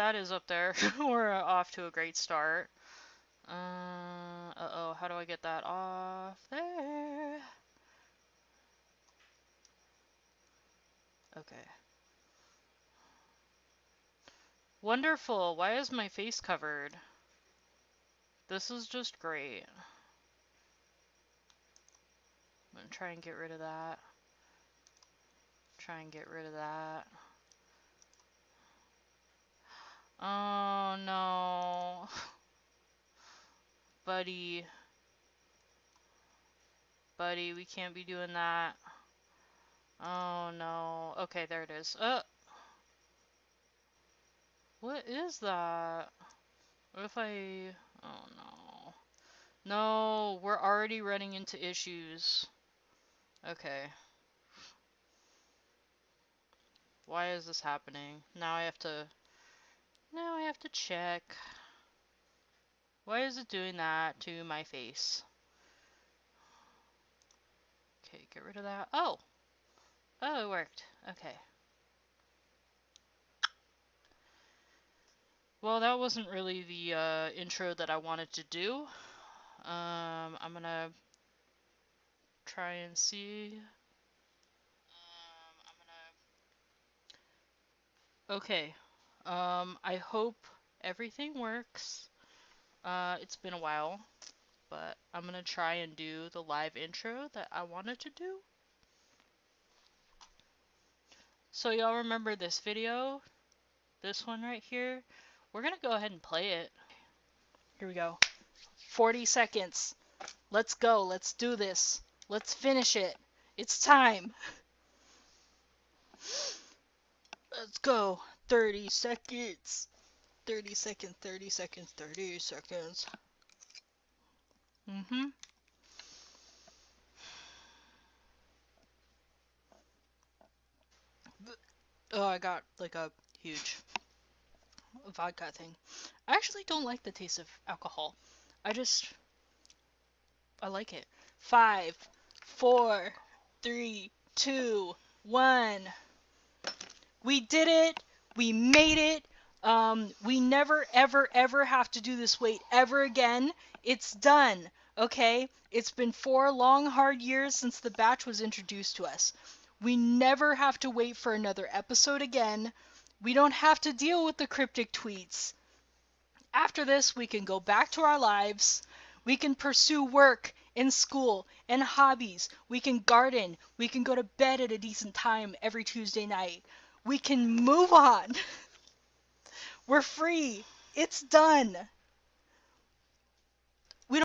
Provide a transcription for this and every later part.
that is up there. We're off to a great start. Uh-oh, how do I get that off there? Okay. Wonderful. Why is my face covered? This is just great. I'm gonna try and get rid of that. Try and get rid of that. Oh no. Buddy. Buddy, we can't be doing that. Oh no. Okay, there it is. What is that? What if I... Oh no. No, we're already running into issues. Okay. Why is this happening? Now I have to check. Why is it doing that to my face? Okay, get rid of that. Oh! Oh, it worked. Okay. Well, that wasn't really the intro that I wanted to do. I'm gonna try and see. Okay. I hope everything works. It's been a while, but I'm gonna try and do the live intro that I wanted to do. So y'all remember this video? This one right here? We're gonna go ahead and play it. Here we go. 40 seconds. Let's go. Let's do this. Let's finish it. It's time. Let's go. 30 seconds. 30 seconds, 30 seconds, 30 seconds. Oh, I got like a huge vodka thing. I actually don't like the taste of alcohol. I like it. 5, 4, 3, 2, 1. We did it. We made it. We never, ever, ever have to do this wait ever again. It's done. Okay? It's been 4 long, hard years since the batch was introduced to us. We never have to wait for another episode again. We don't have to deal with the cryptic tweets. After this, we can go back to our lives. We can pursue work and school and hobbies. We can garden. We can go to bed at a decent time every Tuesday night. We can move on. We're free. It's done. We don't.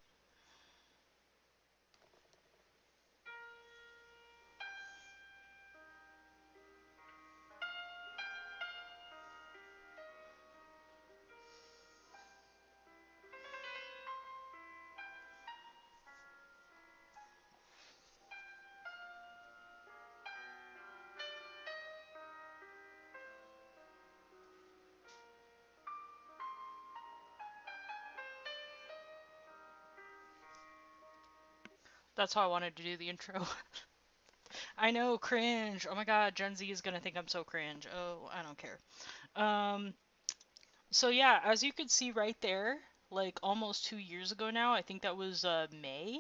That's how I wanted to do the intro. I know, cringe. Oh my god, Gen Z is gonna think I'm so cringe. Oh, I don't care. So yeah, as you can see right there, like almost 2 years ago now, I think that was May.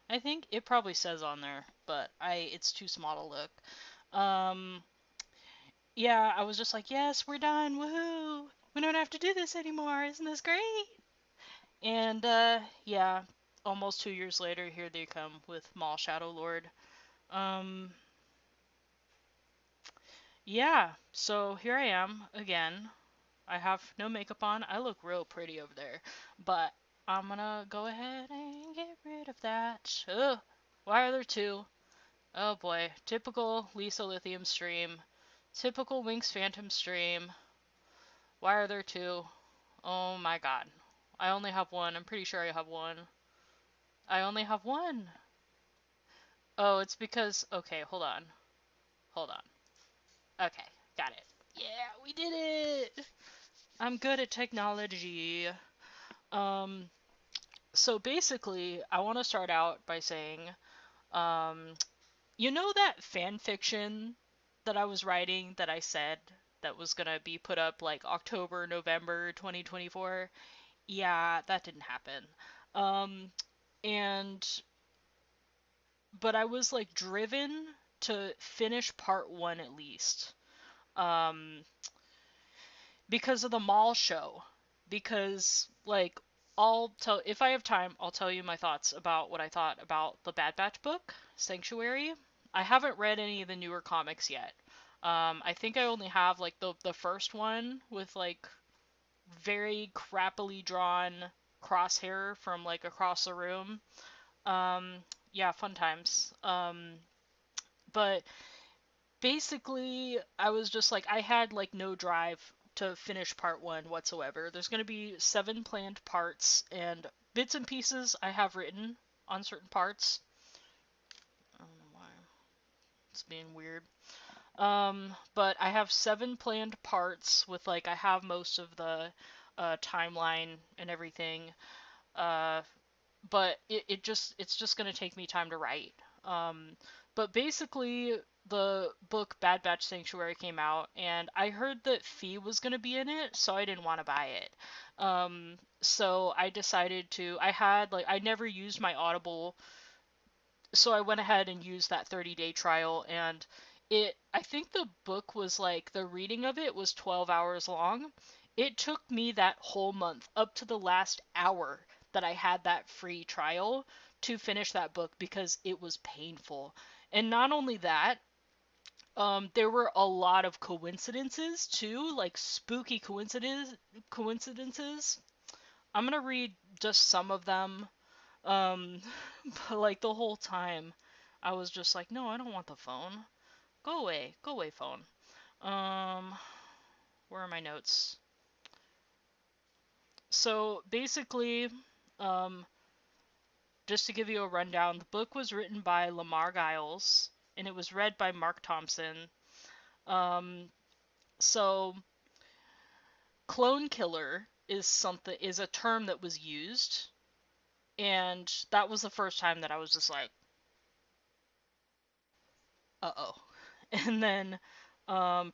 I think it probably says on there, but it's too small to look. Yeah, I was just like, yes, we're done, woohoo! We don't have to do this anymore, isn't this great? And yeah, almost 2 years later, here they come with Maul Shadow Lord. Yeah, so here I am again. I have no makeup on. I look real pretty over there, but I'm gonna go ahead and get rid of that. Ugh, why are there 2? Oh boy, typical Lisa Lithium stream. Typical Winx Phantom stream. Why are there 2? Oh my god. I only have 1. I'm pretty sure I have 1. I only have 1. Oh, it's because... Okay, hold on. Hold on. Okay, got it. Yeah, we did it! I'm good at technology. So basically, I want to start out by saying, you know that fan fiction that I was writing that I said that was gonna be put up like October, November 2024. Yeah, that didn't happen. Um, and but I was like driven to finish part one at least. Um, because of the Maul show. Because like I'll tell if I have time, I'll tell you my thoughts about what I thought about the Bad Batch book, Sanctuary. I haven't read any of the newer comics yet. I think I only have like the first one with like very crappily drawn crosshair from like across the room. Um, yeah, fun times. But basically I was just like I had like no drive to finish part one whatsoever. There's going to be 7 planned parts and bits and pieces I have written on certain parts. I don't know why it's being weird. But I have 7 planned parts with like I have most of the timeline and everything. Uh, but it's just gonna take me time to write. But basically, the book Bad Batch Sanctuary came out, and I heard that Fee was gonna be in it, so I didn't want to buy it. So I decided to. I never used my Audible, so I went ahead and used that 30-day trial, and I think the book was like the reading of it was 12 hours long. It took me that whole month up to the last hour that I had that free trial to finish that book because it was painful. And not only that, there were a lot of coincidences too, like spooky coincidences. I'm gonna read just some of them. um, but like the whole time, I was just like, no, I don't want the phone. Go away, phone. Um, where are my notes? So basically, um, just to give you a rundown, the book was written by Lamar Giles and it was read by Mark Thompson. Um, so clone killer is a term that was used, and that was the first time that I was just like, uh-oh. And then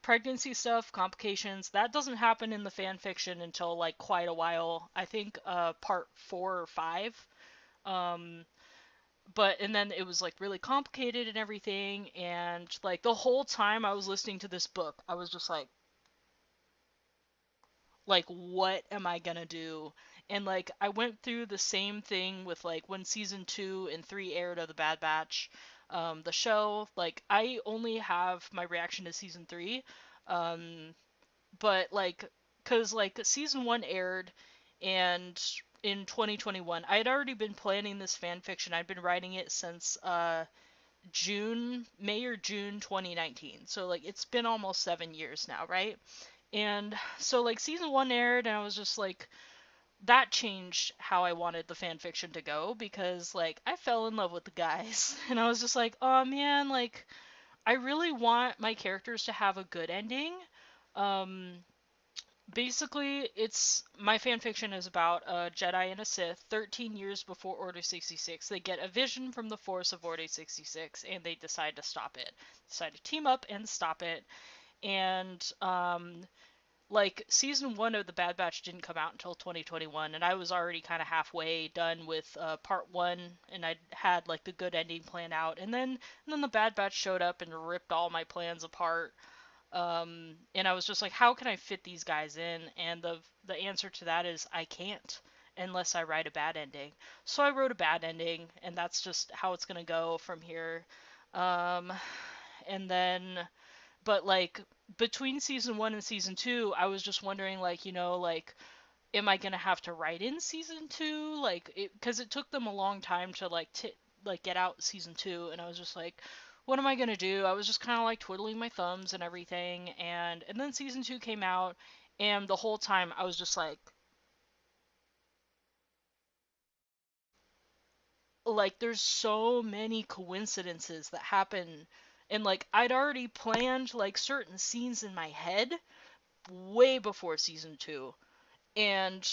pregnancy stuff, complications, that doesn't happen in the fan fiction until like quite a while. I think part 4 or 5. Um, but and then it was like really complicated and everything, and like the whole time I was listening to this book, I was just like what am I gonna do? And like I went through the same thing with like when season 2 and 3 aired of the Bad Batch, the show. Like I only have my reaction to season 3, um, but like because like season 1 aired, and in 2021 I had already been planning this fan fiction. I'd been writing it since May or June 2019. So like it's been almost 7 years now, right? And so like season 1 aired and I was just like that changed how I wanted the fan fiction to go because like I fell in love with the guys and I was just like, "Oh man, like I really want my characters to have a good ending." Um basically it's my fan fiction is about a Jedi and a Sith 13 years before Order 66. They get a vision from the Force of Order 66 and they decide to stop it. Decide to team up and stop it. And like season 1 of the Bad Batch didn't come out until 2021, and I was already kind of halfway done with part 1, and I had like the good ending planned out, and then the Bad Batch showed up and ripped all my plans apart. And I was just like, how can I fit these guys in? And the answer to that is I can't unless I write a bad ending. So I wrote a bad ending, and that's just how it's gonna go from here. Um, and then but like between season 1 and season 2, I was just wondering like, like am I going to have to write in season 2 like cuz it took them a long time to like get out season 2, and I was just like what am I going to do? I was just kind of like twiddling my thumbs and everything, and then season 2 came out, and the whole time I was just like there's so many coincidences that happen, and like I'd already planned like certain scenes in my head way before season 2, and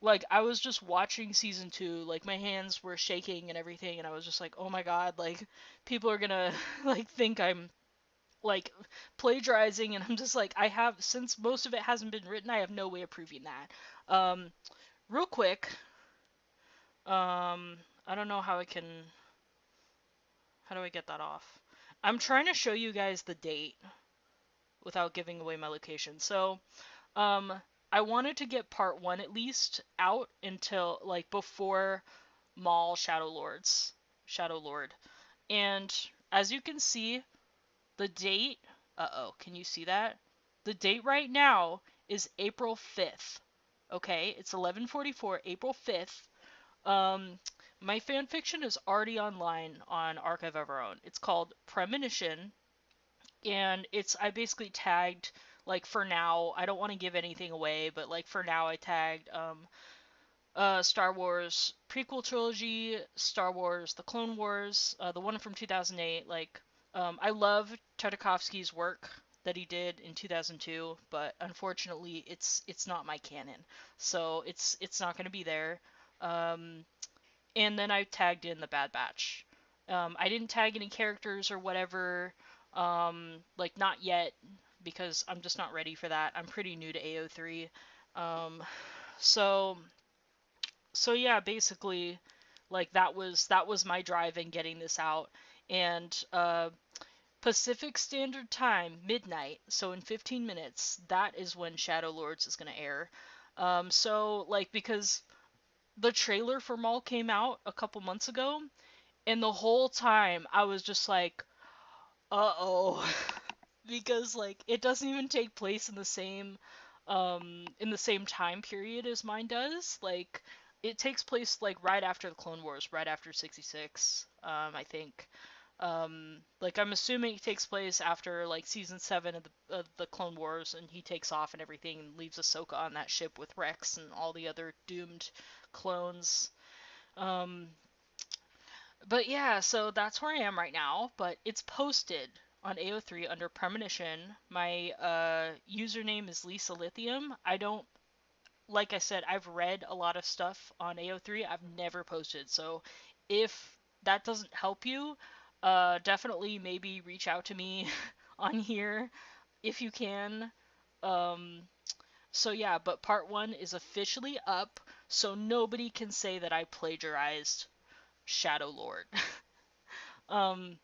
like I was just watching season 2, like my hands were shaking and everything, and I was just like, oh my god, like people are gonna like think I'm like plagiarizing, and I'm just like, I have, since most of it hasn't been written, I have no way of proving that. Real quick, I don't know how I can, how do I get that off? I'm trying to show you guys the date without giving away my location. So, um, I wanted to get part one at least out until like before Maul Shadow Lord. And as you can see, the date, uh-oh, can you see that? The date right now is April 5th. Okay, it's 11:44, April 5th. Um, my fanfiction is already online on Archive of Our Own. It's called Premonition, and I basically tagged, like, for now, I don't want to give anything away, but like for now I tagged Star Wars prequel trilogy, Star Wars The Clone Wars, the one from 2008. Like, I love Tartakovsky's work that he did in 2002, but unfortunately, it's not my canon, so it's not going to be there. Um, and then I tagged in the Bad Batch. I didn't tag any characters or whatever, like not yet, because I'm just not ready for that. I'm pretty new to AO3. Um, so so yeah, basically, like that was my drive in getting this out, and Pacific Standard Time, midnight. So in 15 minutes, that is when Shadow Lords is gonna air. So like because the trailer for Maul came out a couple months ago, and the whole time I was just like, uh-oh. Because like it doesn't even take place in the same time period as mine does. Like it takes place like right after the Clone Wars, right after 66, I think. Like I'm assuming it takes place after like season 7 of the Clone Wars, and he takes off and everything and leaves Ahsoka on that ship with Rex and all the other doomed clones. Um, but yeah, so that's where I am right now, but it's posted on AO3 under Premonition. My username is Lisa Lithium. I don't, like I said, I've read a lot of stuff on AO3. I've never posted. So if that doesn't help you, definitely maybe reach out to me on here if you can. Um, so yeah, but part 1 is officially up, so nobody can say that I plagiarized Shadow Lord. um,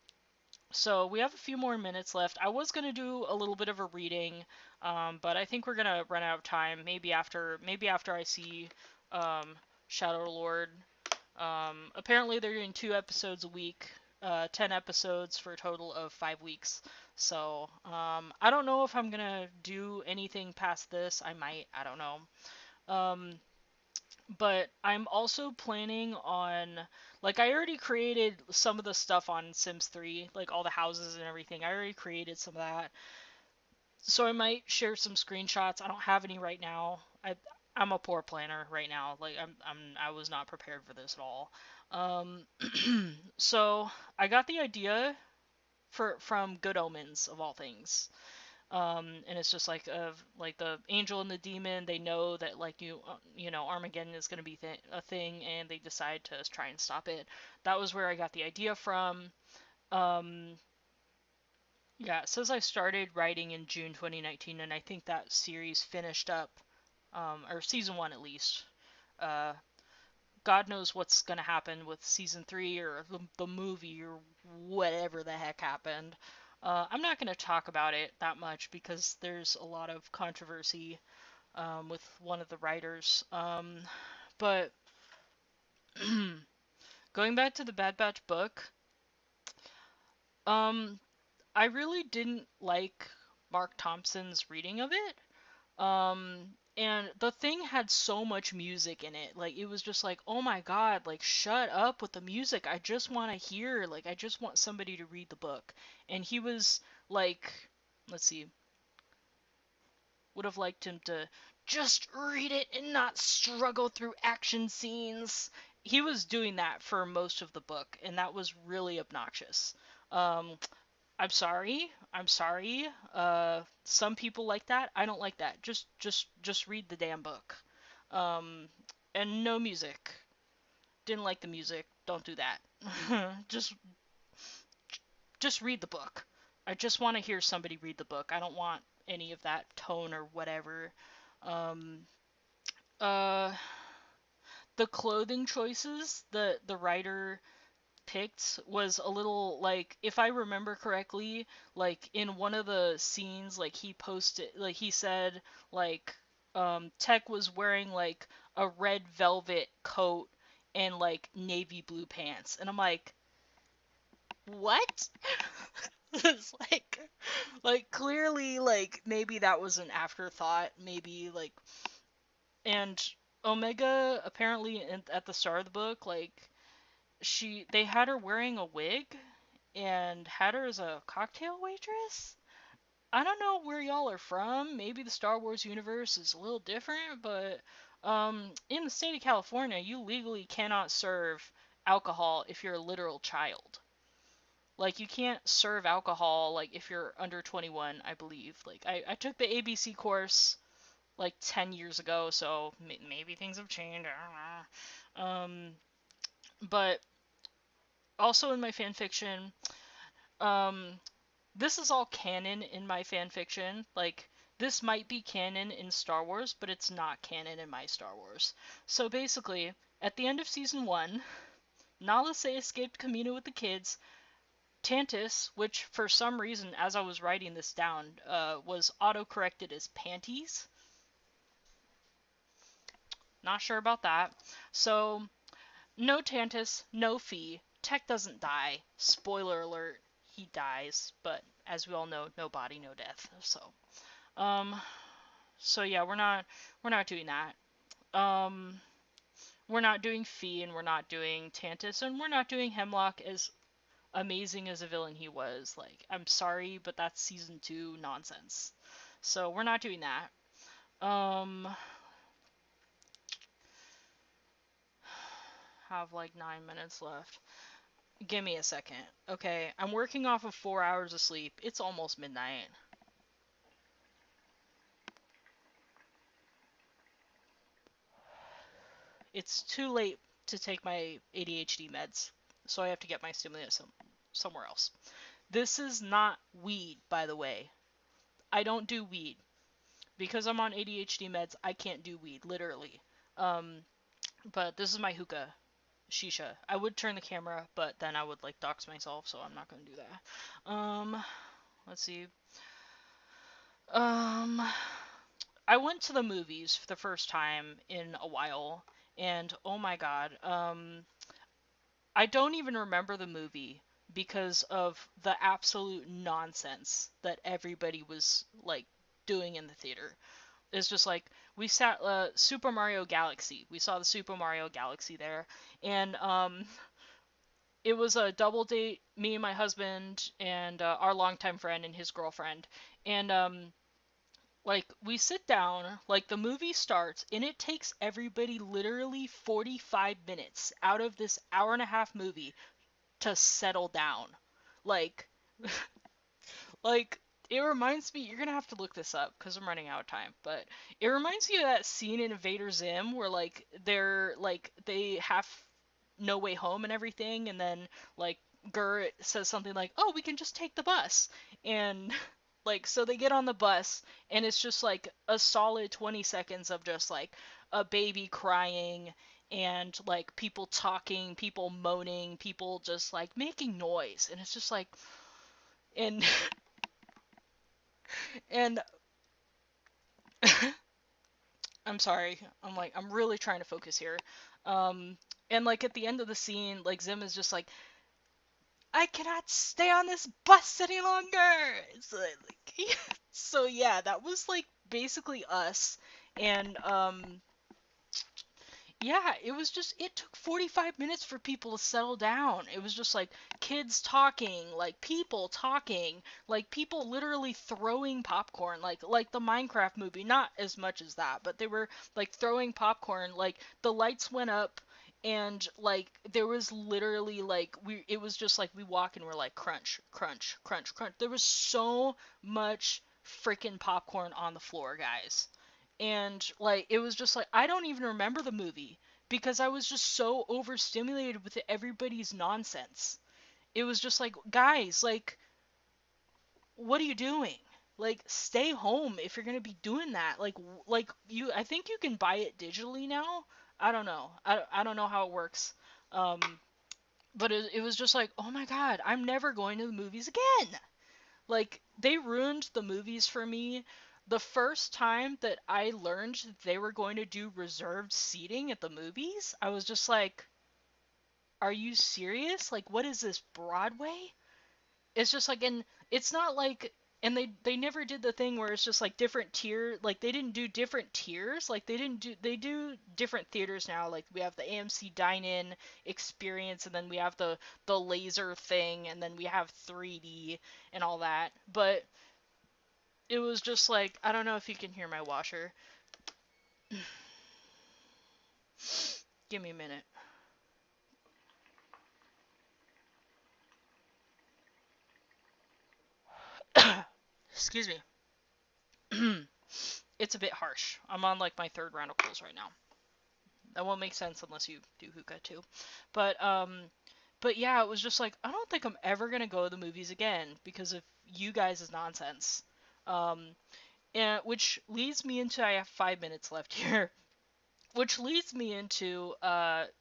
So we have a few more minutes left. I was gonna do a little bit of a reading, but I think we're gonna run out of time. Maybe after I see Shadow Lord. Apparently they're doing 2 episodes a week, 10 episodes for a total of 5 weeks. So I don't know if I'm gonna do anything past this. I might. I don't know. Um, but I'm also planning on, like, I already created some of the stuff on Sims 3, like all the houses and everything. I already created some of that. So I might share some screenshots. I don't have any right now. I'm a poor planner right now. Like I was not prepared for this at all. Um so I got the idea from Good Omens of all things. And it's just like like the angel and the demon, they know that like you know Armageddon is going to be a thing, and they decide to try and stop it. That was where I got the idea from. um yeah, it says I started writing in June 2019, and I think that series finished up, or season 1 at least. uh God knows what's going to happen with season 3 or the movie or whatever the heck happened. I'm not going to talk about it that much because there's a lot of controversy with one of the writers. But going back to the Bad Batch book, um, I really didn't like Mark Thompson's reading of it. And the thing had so much music in it. Like, it was just like, oh my god, like, shut up with the music. I just want to hear, like, I just want somebody to read the book. And he was like, let's see, would have liked him to just read it and not struggle through action scenes. He was doing that for most of the book, and that was really obnoxious. Um, I'm sorry. I'm sorry. Some people like that. I don't like that. Just read the damn book. Um, and no music. Didn't like the music. Don't do that. just just read the book. I just want to hear somebody read the book. I don't want any of that tone or whatever. Um, uh, the clothing choices that the writer picked was a little like, if I remember correctly, like in one of the scenes, like he posted, like he said, like Tech was wearing like a red velvet coat and like navy blue pants, and I'm what? It's like clearly like maybe that was an afterthought, maybe like. And Omega apparently at the start of the book, like they had her wearing a wig and had her as a cocktail waitress. I don't know where y'all are from. Maybe the Star Wars universe is a little different, but in the state of California, you legally cannot serve alcohol if you're a literal child. Like, you can't serve alcohol, like, if you're under 21, I believe. Like, I took the ABC course, like, 10 years ago, so maybe things have changed. I don't know. But also in my fanfiction, um, this is all canon in my fanfiction. Like, this might be canon in Star Wars, but it's not canon in my Star Wars. So basically, at the end of season 1, Nala Se escaped Kamino with the kids. Tantus, which for some reason, as I was writing this down, was auto-corrected as panties. Not sure about that. So, no Tantus, no Fee. Tech doesn't die. Spoiler alert, he dies. But as we all know, no body, no death. Um, so yeah, we're not doing that. We're not doing Fee, and we're not doing Tantus, and we're not doing Hemlock, as amazing as a villain he was. Like, I'm sorry, but that's season 2 nonsense. So we're not doing that. Have like 9 minutes left. Give me a second. Okay, I'm working off of 4 hours of sleep. It's almost midnight. It's too late to take my ADHD meds, so I have to get my stimulant somewhere else. This is not weed, by the way. I don't do weed. Because I'm on ADHD meds, I can't do weed, literally. But this is my hookah, shisha. I would turn the camera, but then I would like dox myself, so I'm not gonna do that. Let's see. I went to the movies for the first time in a while, and oh my god, I don't even remember the movie because of the absolute nonsense that everybody was like doing in the theater. It's just like we sat Super Mario Galaxy. We saw the Super Mario Galaxy there, and it was a double date. Me and my husband and our longtime friend and his girlfriend, and like we sit down, like the movie starts, and it takes everybody literally 45 minutes out of this hour and a half movie to settle down. Like, like it reminds me. You're gonna have to look this up because I'm running out of time. But it reminds me of that scene in Invader Zim where they have No Way Home and everything, and then like Gert says something like, "Oh, we can just take the bus," and like so they get on the bus, and it's just like a solid 20 seconds of just like a baby crying and like people talking, people moaning, people just like making noise, and it's just like and and I'm sorry. I'm really trying to focus here. Um, and like at the end of the scene, like Zim is just like, I cannot stay on this bus any longer. It's like so yeah, that was like basically us. And yeah, it took 45 minutes for people to settle down. It was just like kids talking, like people literally throwing popcorn, like the Minecraft movie, not as much as that, but they were like throwing popcorn, like the lights went up and like there was literally like it was just like we walk and we're like crunch, crunch, crunch, crunch. There was so much freaking popcorn on the floor, guys. And like it was just like I don't even remember the movie because I was just so overstimulated with everybody's nonsense. It was just like, guys, like what are you doing? Like, stay home if you're gonna be doing that. Like you, I think you can buy it digitally now. I don't know. I don't know how it works. Um, but it was just like, oh my god, I'm never going to the movies again. Like, they ruined the movies for me. The first time that I learned that they were going to do reserved seating at the movies, I was just like, are you serious? Like, what is this, Broadway? It's just like, and it's not like, and they never did the thing where it's just like different tier, like they didn't do different tiers, like they do different theaters now. Like, we have the AMC dine-in experience, and then we have the laser thing, and then we have 3D and all that. But it was just like, I don't know if you can hear my washer. Give me a minute. Excuse me. It's a bit harsh. I'm on like my third round of pulls right now. That won't make sense unless you do hookah too. But yeah, it was just like, I don't think I'm ever gonna go to the movies again because of you guys' nonsense. Um, and which leads me into, I have 5 minutes left here. Which leads me into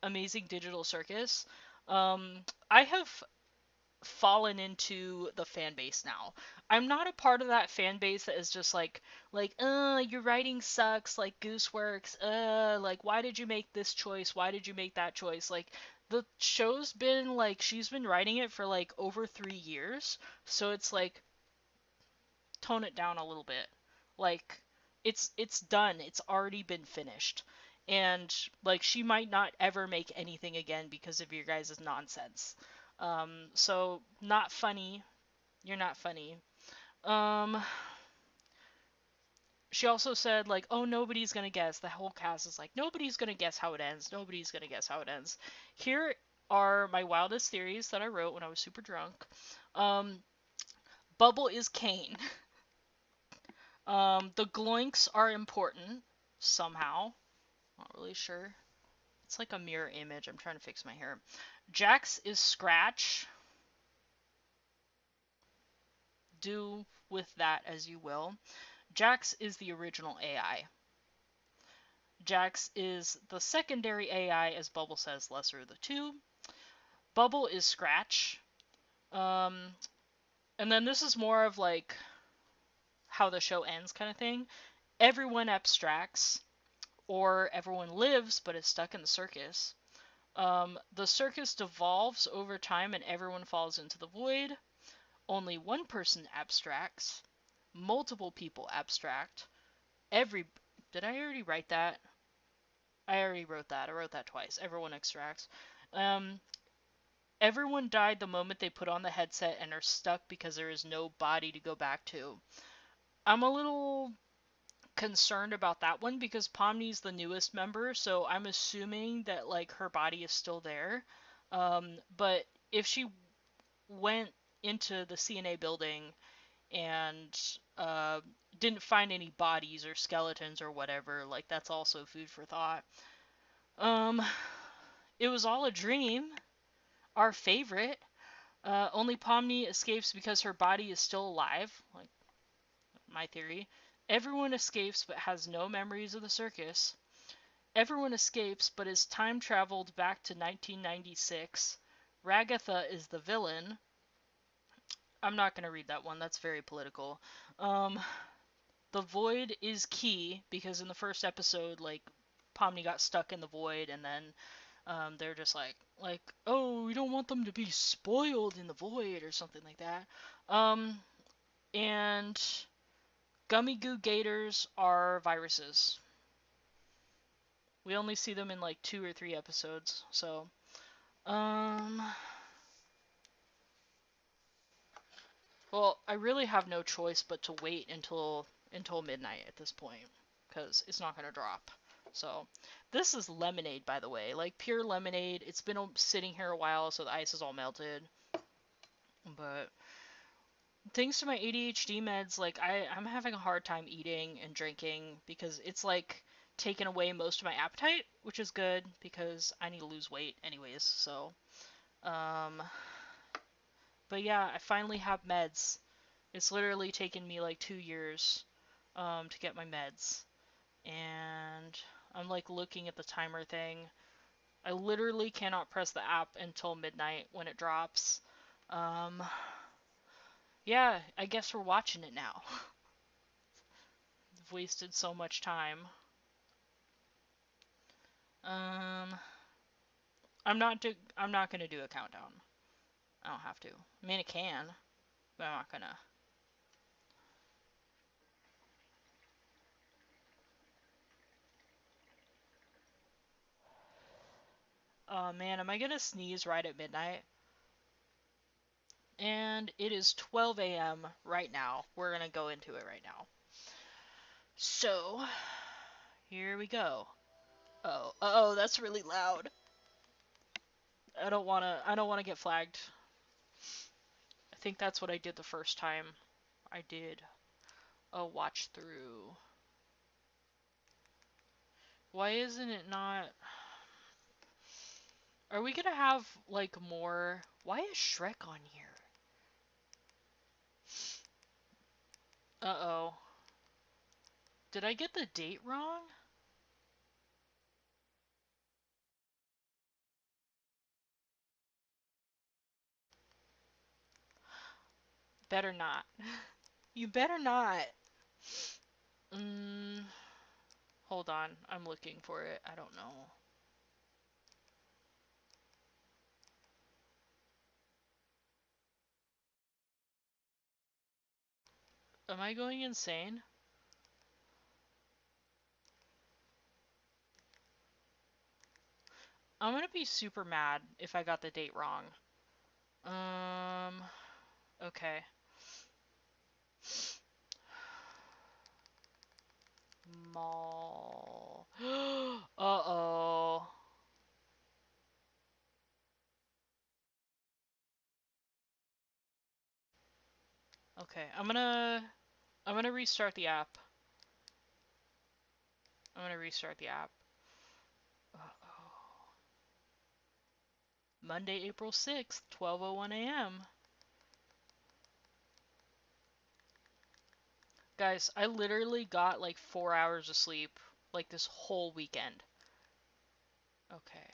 Amazing Digital Circus. I have fallen into the fan base now. I'm not a part of that fan base that is just your writing sucks, like Gooseworks, like why did you make this choice? Why did you make that choice? Like, the show's been like, she's been writing it for like over 3 years, so it's like, tone it down a little bit. Like, it's done. It's already been finished. And like, she might not ever make anything again because of your guys' nonsense. So not funny. You're not funny. Um, she also said like, oh, nobody's gonna guess. The whole cast is like, nobody's gonna guess how it ends. Nobody's gonna guess how it ends. Here are my wildest theories that I wrote when I was super drunk. Um, Bubble is Kane. The gloinks are important somehow. Not really sure. It's like a mirror image. I'm trying to fix my hair. Jax is Scratch. Do with that as you will. Jax is the original AI. Jax is the secondary AI, as Bubble says, lesser of the two. Bubble is Scratch. Um, and then this is more of like how the show ends kind of thing. Everyone abstracts, or everyone lives but is stuck in the circus. The circus devolves over time and everyone falls into the void. Only one person abstracts. Multiple people abstract. Every Did I already write that? I already wrote that. I wrote that twice. Everyone extracts. Um, Everyone died the moment they put on the headset and are stuck because there is no body to go back to. I'm a little concerned about that one because Pomni's the newest member, so I'm assuming that like her body is still there. But if she went into the CNA building and didn't find any bodies or skeletons or whatever, like that's also food for thought. Um, it was all a dream. Our favorite. Only Pomni escapes because her body is still alive. Like, my theory. Everyone escapes but has no memories of the circus. Everyone escapes but is time traveled back to 1996. Ragatha is the villain. I'm not going to read that one. That's very political. Um, the void is key because in the first episode, like, Pomni got stuck in the void, and then they're just oh, we don't want them to be spoiled in the void or something like that. And Gummy Goo Gators are viruses. We only see them in like 2 or 3 episodes, so um, well, I really have no choice but to wait until midnight at this point because it's not gonna drop. So this is lemonade, by the way, like pure lemonade. It's been sitting here a while, so the ice is all melted. But thanks to my ADHD meds, like I'm having a hard time eating and drinking because it's like taken away most of my appetite, which is good because I need to lose weight anyways. So, um, but yeah, I finally have meds. It's literally taken me like 2 years to get my meds. And I'm like looking at the timer thing. I literally cannot press the app until midnight when it drops. Um, yeah, I guess we're watching it now. I've wasted so much time. Um, I'm not gonna do a countdown. I don't have to. I mean, I can, but I'm not gonna. Oh man, am I gonna sneeze right at midnight? And it is 12 a.m. right now. We're gonna go into it right now. So, here we go. Oh, that's really loud. I don't wanna get flagged. I think that's what I did the first time I did a watch through. Why isn't it not? Are we gonna have like more? Why is Shrek on here? Uh-oh. Did I get the date wrong? Better not. You better not. Mm, hold on. I'm looking for it. I don't know. Am I going insane? I'm gonna be super mad if I got the date wrong. Okay. Maul. Uh-oh. Okay, I'm gonna restart the app. I'm gonna restart the app. Uh-oh. Monday, April 6th, 12:01 a.m. Guys, I literally got like 4 hours of sleep like this whole weekend. Okay.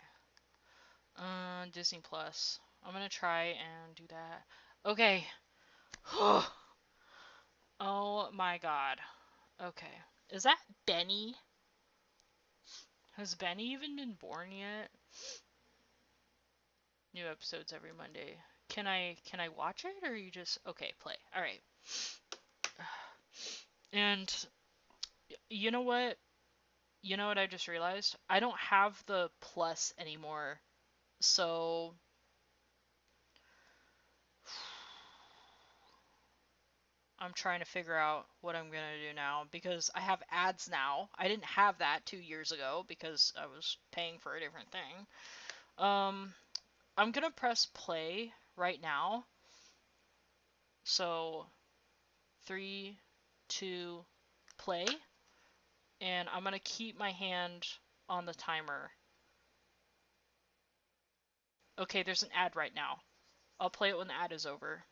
Disney Plus. I'm gonna try and do that. Okay. Oh my god. Okay. Is that Benny? Has Benny even been born yet? New episodes every Monday. Can I watch it or you just okay, play. All right. And you know what? You know what I just realized? I don't have the plus anymore. So I'm trying to figure out what I'm going to do now because I have ads now. I didn't have that 2 years ago because I was paying for a different thing. I'm going to press play right now. So 3, 2, play. And I'm going to keep my hand on the timer. Okay, there's an ad right now. I'll play it when the ad is over.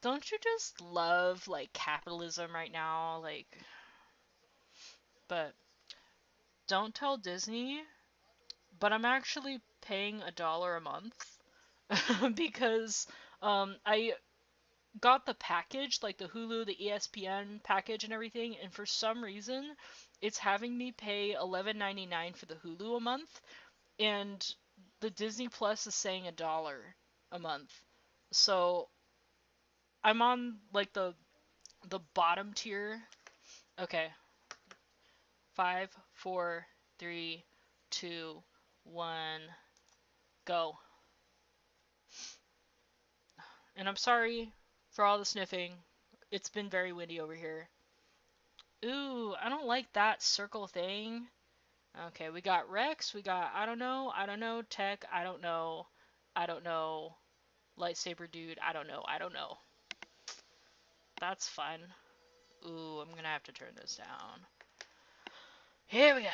Don't you just love like capitalism right now? Like, but don't tell Disney, but I'm actually paying $1 a month because I got the package, like the Hulu, the ESPN package and everything, and for some reason it's having me pay $11.99 for the Hulu a month, and the Disney Plus is saying $1 a month. So I'm on like the bottom tier. Okay. 5, 4, 3, 2, 1, go. And I'm sorry for all the sniffing. It's been very windy over here. Ooh, I don't like that circle thing. Okay, we got Rex, we got I don't know, Tech, I don't know, Lightsaber Dude, I don't know, I don't know. That's fun. Ooh, I'm gonna have to turn this down. Here we go.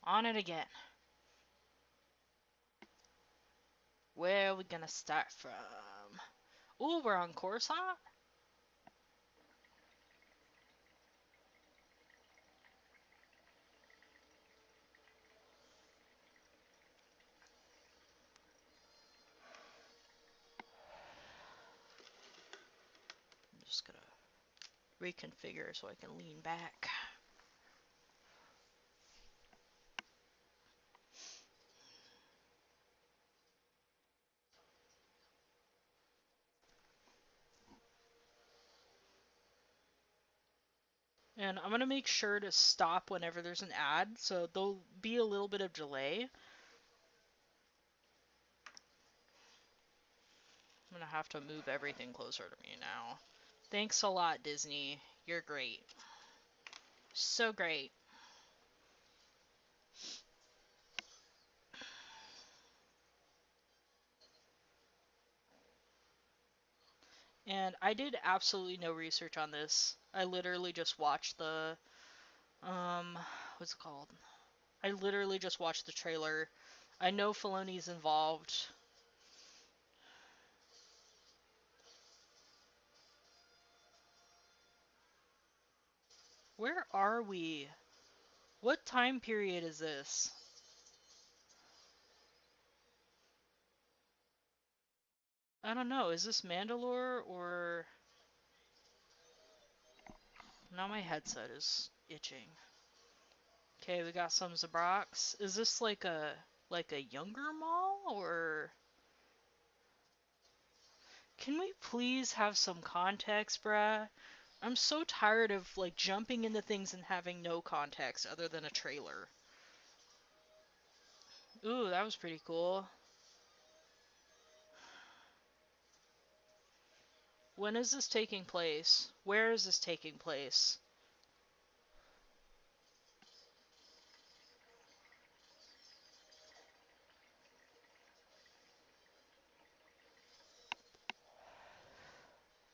On it again. Where are we gonna start from? Ooh, we're on Coruscant? I'm just gonna reconfigure so I can lean back. And I'm gonna make sure to stop whenever there's an ad, so there'll be a little bit of delay. I'm gonna have to move everything closer to me now. Thanks a lot, Disney. You're great. So great. And I did absolutely no research on this. I literally just watched the, what's it called? I literally just watched the trailer. I know Filoni's involved. Where are we? What time period is this? I don't know. Is this Mandalore or... Now my headset is itching. Okay, we got some Zabrox. Is this like a younger Maul or... Can we please have some context, bruh? I'm so tired of like jumping into things and having no context other than a trailer. Ooh, that was pretty cool. When is this taking place? Where is this taking place?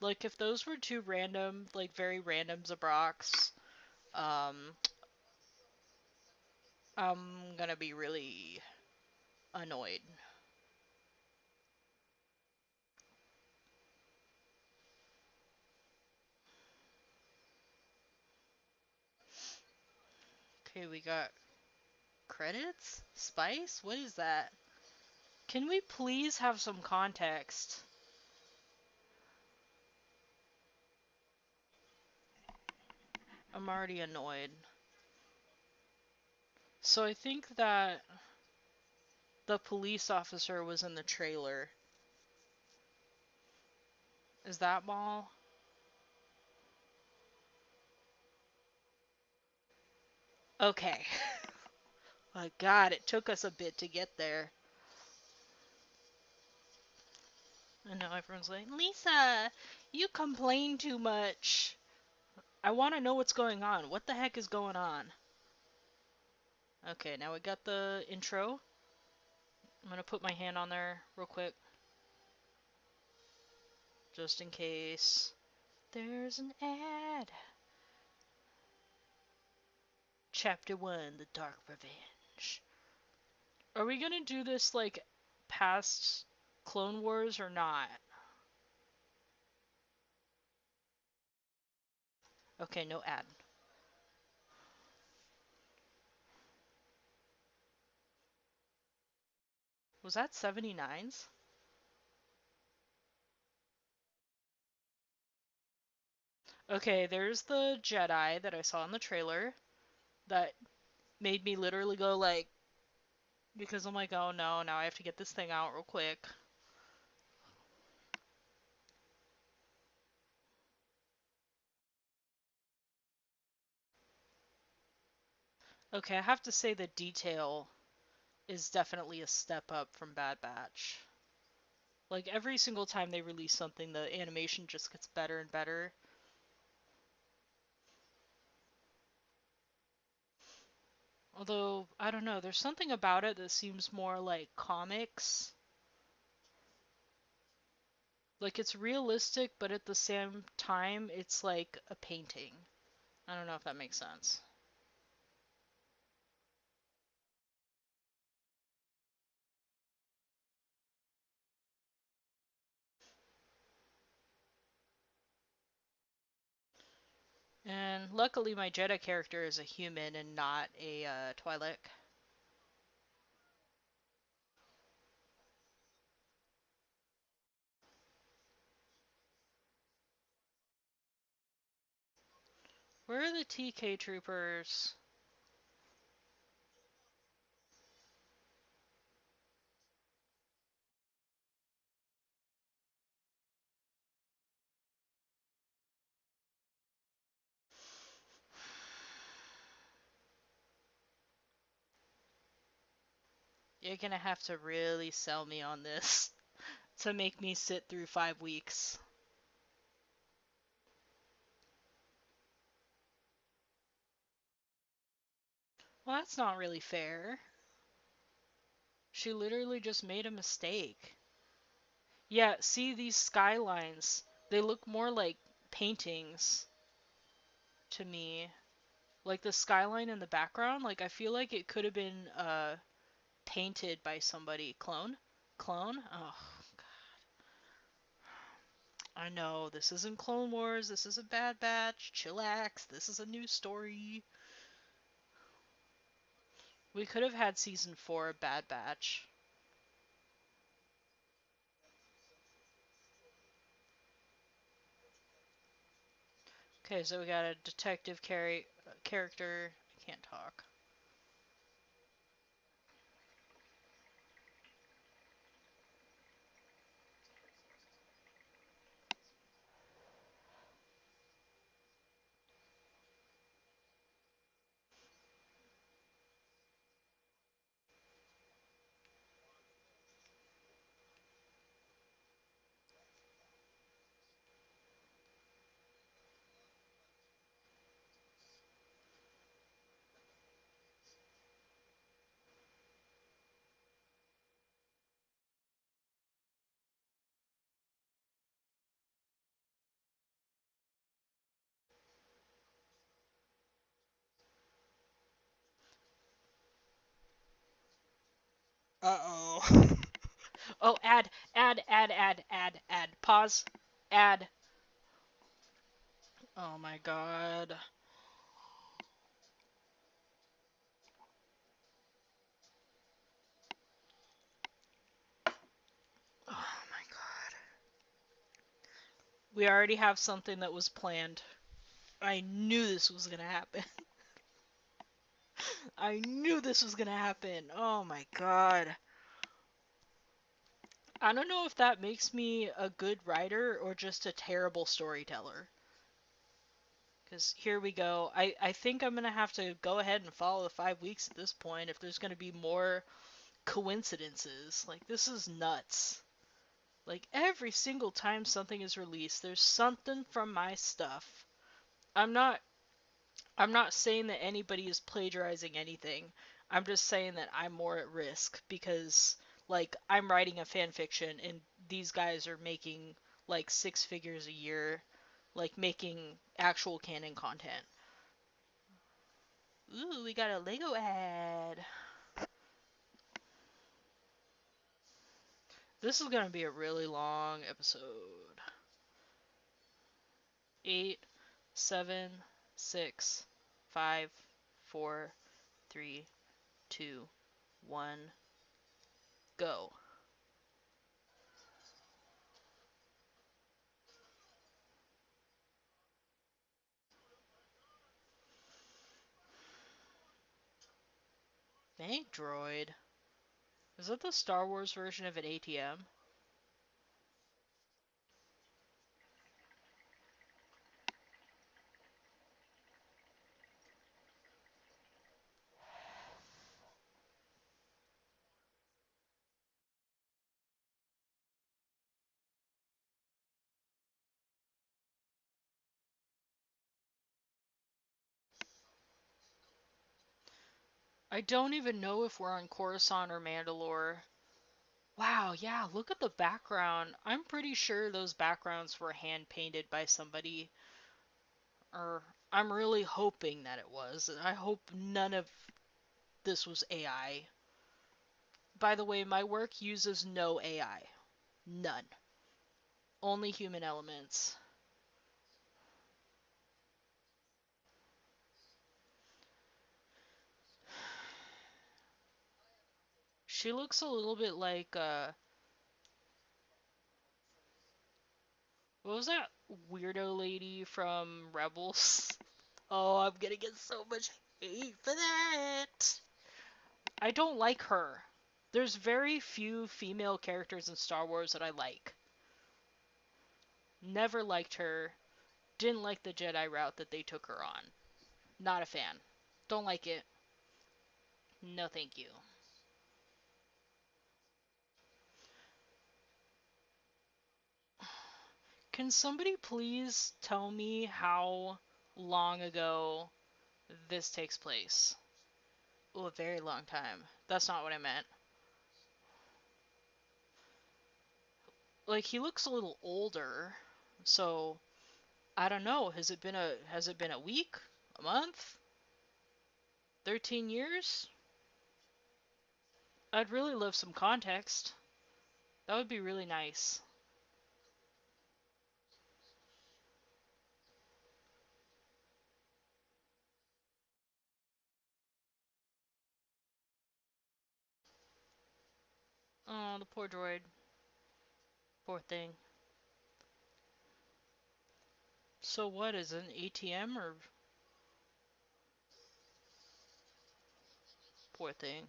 Like, if those were two random, like, very random Zabrox, I'm gonna be really annoyed. Okay, we got credits? Spice? What is that? Can we please have some context? I'm already annoyed. So I think that the police officer was in the trailer. Is that Maul? Okay. My God, it took us a bit to get there. I know everyone's like, Lisa, you complain too much. I want to know what's going on. What the heck is going on? Okay, now we got the intro. I'm gonna put my hand on there real quick. Just in case. There's an ad. Chapter 1, The Dark Revenge. Are we gonna do this, like, past Clone Wars or not? Okay, no ad. Was that 79s? Okay, there's the Jedi that I saw in the trailer that made me literally go, like, because I'm like, oh no, now I have to get this thing out real quick. Okay, I have to say the detail is definitely a step up from Bad Batch. Like, every single time they release something, the animation just gets better and better. Although, I don't know, there's something about it that seems more like comics. Like, it's realistic, but at the same time, it's like a painting. I don't know if that makes sense. And luckily my Jedi character is a human and not a Twi'lek. Where are the TK troopers? You're gonna have to really sell me on this to make me sit through 5 weeks. Well, that's not really fair. She literally just made a mistake. Yeah, see these skylines. They look more like paintings to me. Like the skyline in the background, like I feel like it could have been painted by somebody. Clone? Clone? Oh, I know, this isn't Clone Wars, this is a Bad Batch, chillax, this is a new story. We could have had season 4 of Bad Batch. Okay, so we got a detective character. I can't talk. Uh-oh. Oh, add. Pause. Add. Oh my god. Oh my god. We already have something that was planned. I knew this was gonna happen. I knew this was gonna happen. Oh my god. I don't know if that makes me a good writer or just a terrible storyteller. Because here we go. I think I'm going to have to go ahead and follow the 5 weeks at this point if there's going to be more coincidences. Like, this is nuts. Like, every single time something is released, there's something from my stuff. I'm not I'm not saying that anybody is plagiarizing anything. I'm just saying that I'm more at risk because like I'm writing a fan fiction and these guys are making like 6 figures a year, like making actual canon content. Ooh, we got a Lego ad. This is gonna be a really long episode. 8, 7, 6, 5, 4, 3, 2, 1, go. Thank droid. Is that the Star Wars version of an ATM? I don't even know if we're on Coruscant or Mandalore. Wow, yeah, look at the background. I'm pretty sure those backgrounds were hand painted by somebody. Or I'm really hoping that it was. I hope none of this was AI. By the way, my work uses no AI. None. Only human elements. She looks a little bit like, what was that weirdo lady from Rebels? Oh, I'm gonna get so much hate for that. I don't like her. There's very few female characters in Star Wars that I like. Never liked her. Didn't like the Jedi route that they took her on. Not a fan. Don't like it. No, thank you. Can somebody please tell me how long ago this takes place? Oh, a very long time. That's not what I meant. Like, he looks a little older, so I don't know. Has it been a week? A month? 13 years? I'd really love some context. That would be really nice. Oh, the poor droid. Poor thing. So what, is it an ATM or... Poor thing.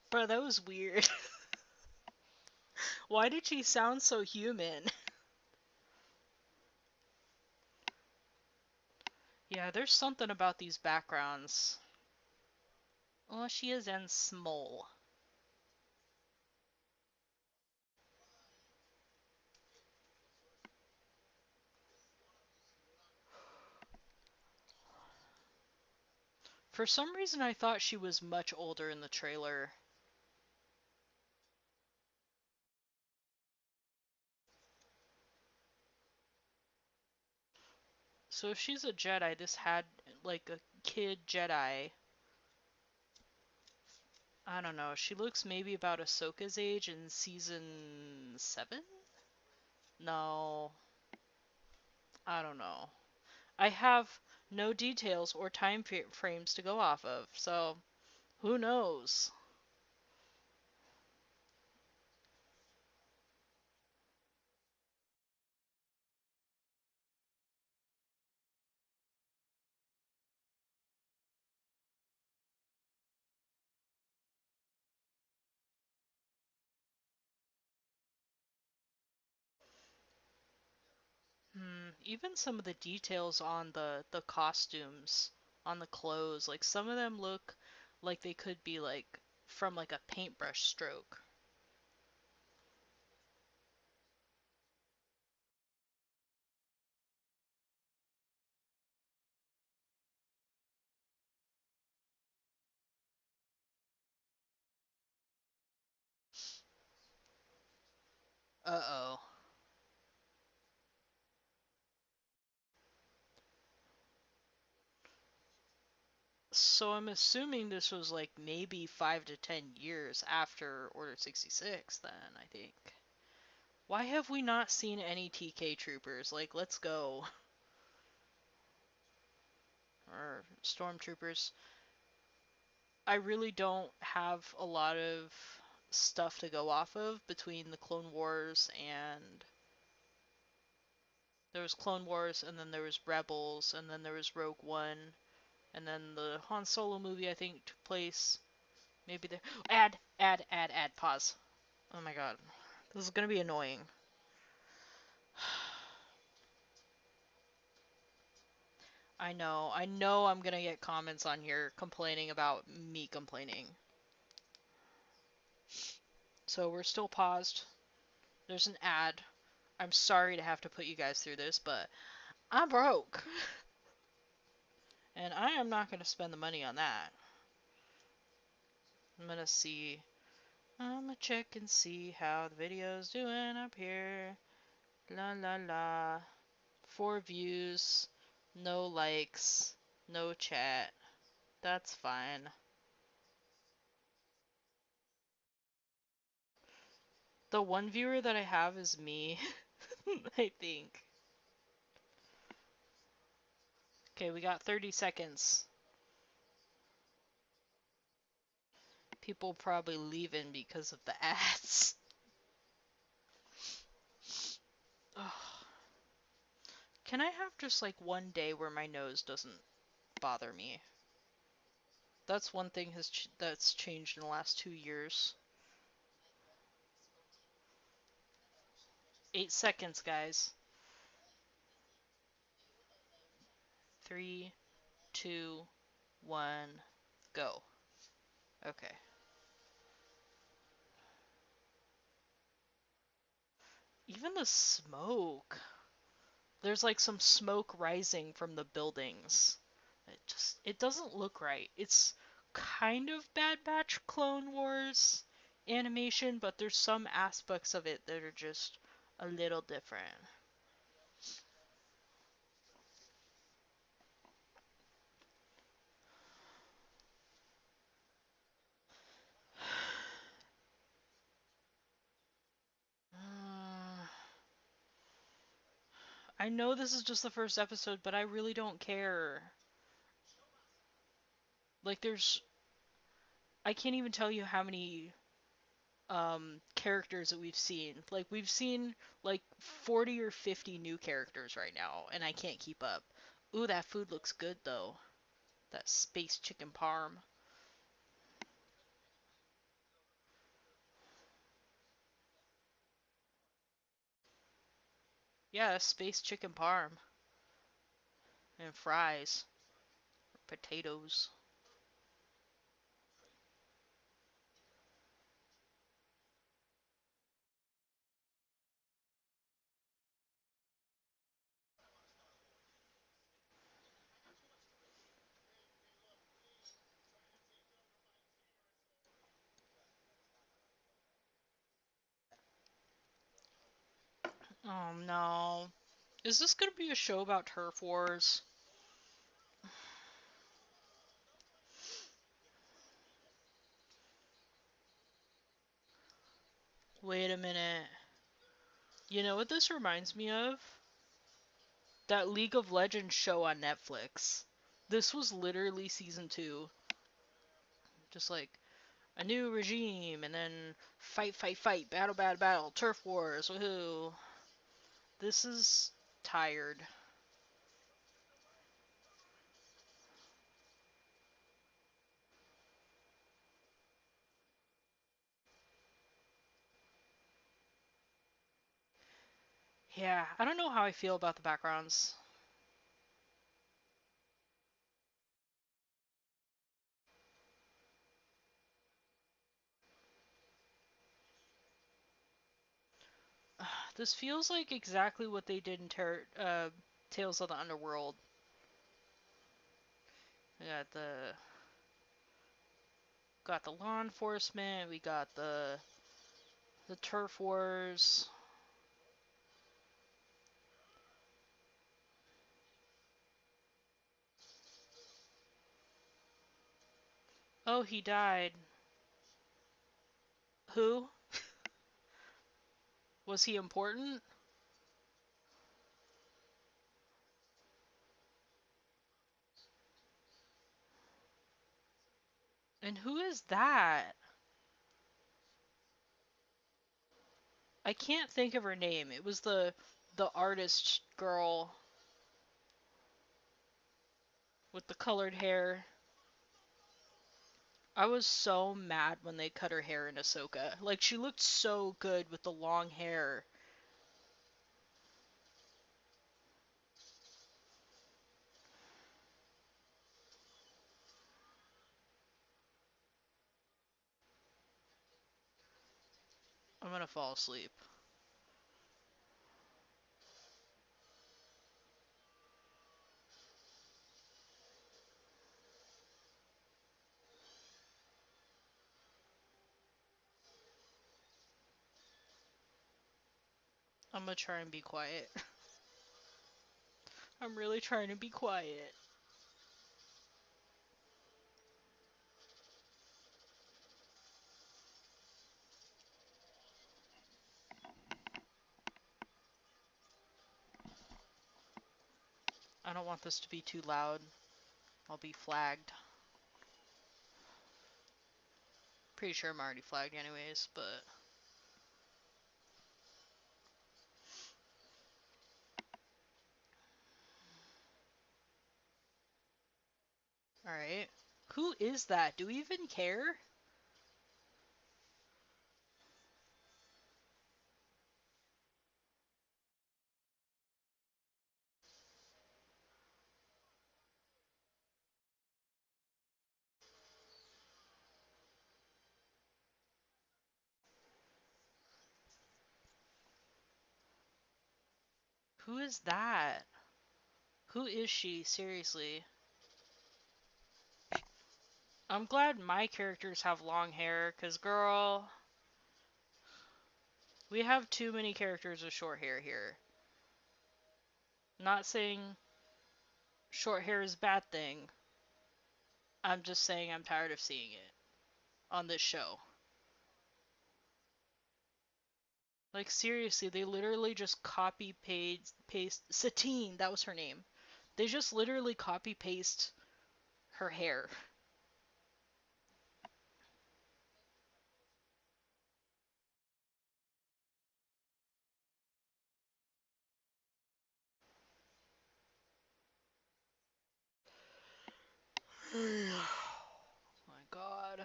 Bro, that was weird. Why did she sound so human? Yeah, there's something about these backgrounds. Oh, she is in small. For some reason, I thought she was much older in the trailer. So if she's a Jedi, this had, like, a kid Jedi. I don't know. She looks maybe about Ahsoka's age in season 7? No, I don't know. I have no details or time frames to go off of, so who knows? Even some of the details on the costumes, on the clothes, like some of them look like they could be like from like a paintbrush stroke. Uh-oh. So I'm assuming this was like maybe 5 to 10 years after Order 66 then, I think. Why have we not seen any TK troopers? Like, let's go. Or stormtroopers. I really don't have a lot of stuff to go off of between the Clone Wars and there was Clone Wars, and then there was Rebels, and then there was Rogue One, and then the Han Solo movie I think took place. Maybe there. Pause. Oh my god, this is gonna be annoying. I know I'm gonna get comments on here complaining about me complaining. So we're still paused. There's an ad. I'm sorry to have to put you guys through this, but I'm broke. And I am not gonna spend the money on that. I'm gonna see. I'ma check and see how the video's doing up here. La la la. 4 views, no likes, no chat. That's fine. The one viewer that I have is me, I think. Okay, we got 30 seconds. People probably leaving because of the ads. Ugh. Can I have just like one day where my nose doesn't bother me? That's one thing that's changed in the last 2 years. 8 seconds, guys. 3, 2, 1, go. Okay. Even the smoke. There's like some smoke rising from the buildings. It doesn't look right. It's kind of Bad Batch Clone Wars animation, but there's some aspects of it that are just a little different. I know this is just the first episode, but I really don't care. Like, I can't even tell you how many characters that we've seen. Like, we've seen like 40 or 50 new characters right now, and I can't keep up. Ooh, that food looks good though. That space chicken parm. Yeah, space chicken parm. And fries. Potatoes. Oh no. Is this gonna be a show about turf wars? Wait a minute. You know what this reminds me of? That League of Legends show on Netflix. This was literally season 2. Just like a new regime, and then fight, fight, fight, battle, battle, battle, turf wars, woohoo. This is tired. Yeah, I don't know how I feel about the backgrounds. This feels like exactly what they did in Tales of the Underworld. We got the law enforcement, we got the turf wars. Oh, he died. Who? Was he important? And who is that? I can't think of her name. It was the artist girl with the colored hair. I was so mad when they cut her hair in Ahsoka. Like, she looked so good with the long hair. I'm gonna fall asleep. I'm gonna try and be quiet. I'm really trying to be quiet. I don't want this to be too loud. I'll be flagged. Pretty sure I'm already flagged anyways, but... Alright. Who is that? Do we even care? Who is that? Who is she? Seriously. I'm glad my characters have long hair, cause girl, we have too many characters with short hair here. Not saying short hair is a bad thing. I'm just saying I'm tired of seeing it on this show. Like seriously, they literally just copy paste Satine, that was her name. They just literally copy paste her hair. Oh my god.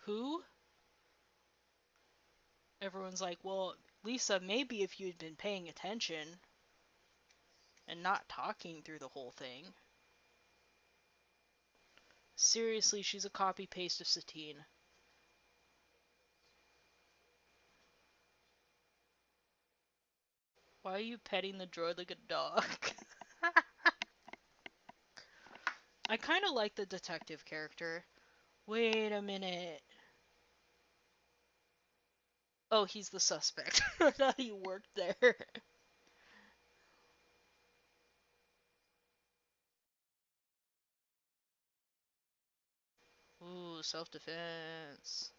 Who? Everyone's like, well, Lisa, maybe if you'd been paying attention and not talking through the whole thing. Seriously, she's a copy paste of Satine. Why are you petting the droid like a dog? I kind of like the detective character. Wait a minute. Oh, he's the suspect. I thought he worked there. Ooh, self-defense.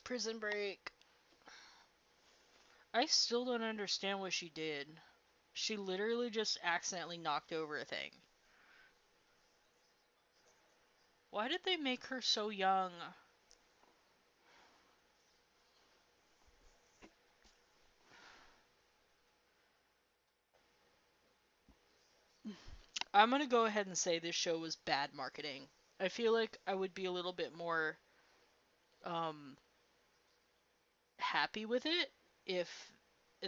Prison Break. I still don't understand what she did. She literally just accidentally knocked over a thing. Why did they make her so young? I'm gonna go ahead and say this show was bad marketing. I feel like I would be a little bit more um, happy with it if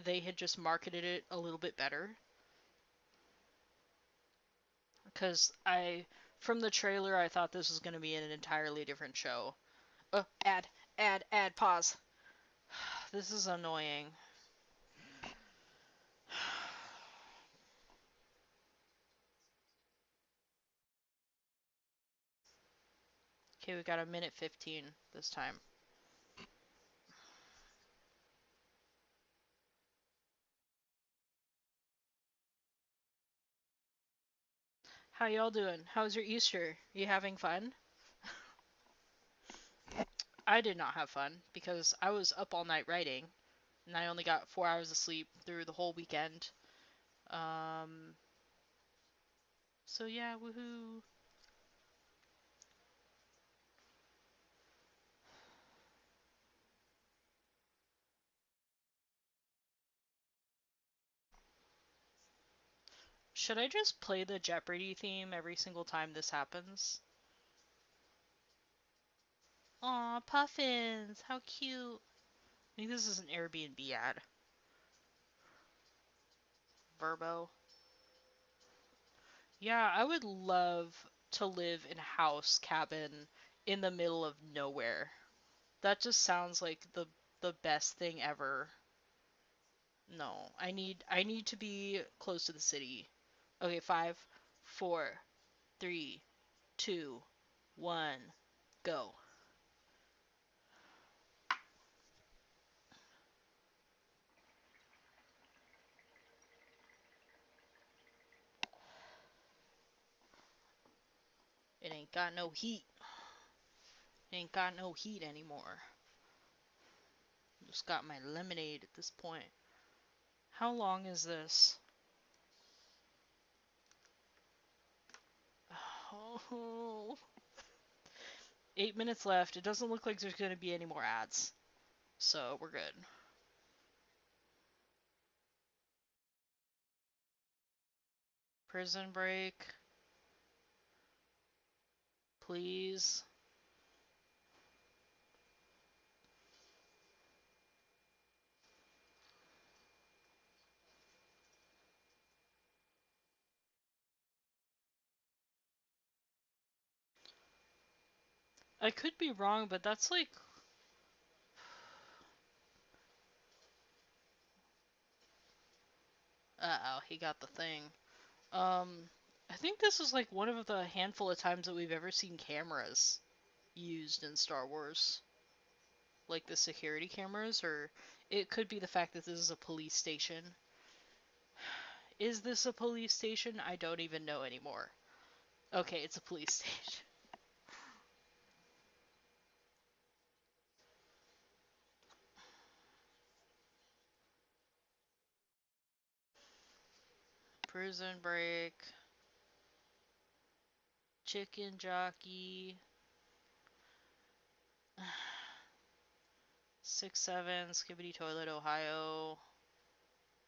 they had just marketed it a little bit better. Because from the trailer, I thought this was going to be an entirely different show. Ad, pause. This is annoying. Okay, we got a minute 15 this time. How y'all doing? How's your Easter? You having fun? I did not have fun because I was up all night writing, and I only got 4 hours of sleep through the whole weekend. Um, so yeah, woohoo. Should I just play the Jeopardy theme every single time this happens? Aw, puffins, how cute. I think this is an Airbnb ad. Verbo. Yeah, I would love to live in a house, cabin, in the middle of nowhere. That just sounds like the best thing ever. No, I need to be close to the city. Okay, 5, 4, 3, 2, 1, go. It ain't got no heat. It ain't got no heat anymore. Just got my lemonade at this point. How long is this? Oh, 8 minutes left. It doesn't look like there's going to be any more ads. So we're good. Prison Break. Please. I could be wrong, but that's like... Uh-oh, he got the thing. I think this is like one of the handful of times that we've ever seen cameras used in Star Wars. Like the security cameras, or it could be the fact that this is a police station. Is this a police station? I don't even know anymore. Okay, it's a police station. Prison Break. Chicken Jockey. 6-7, Skibbity Toilet, Ohio.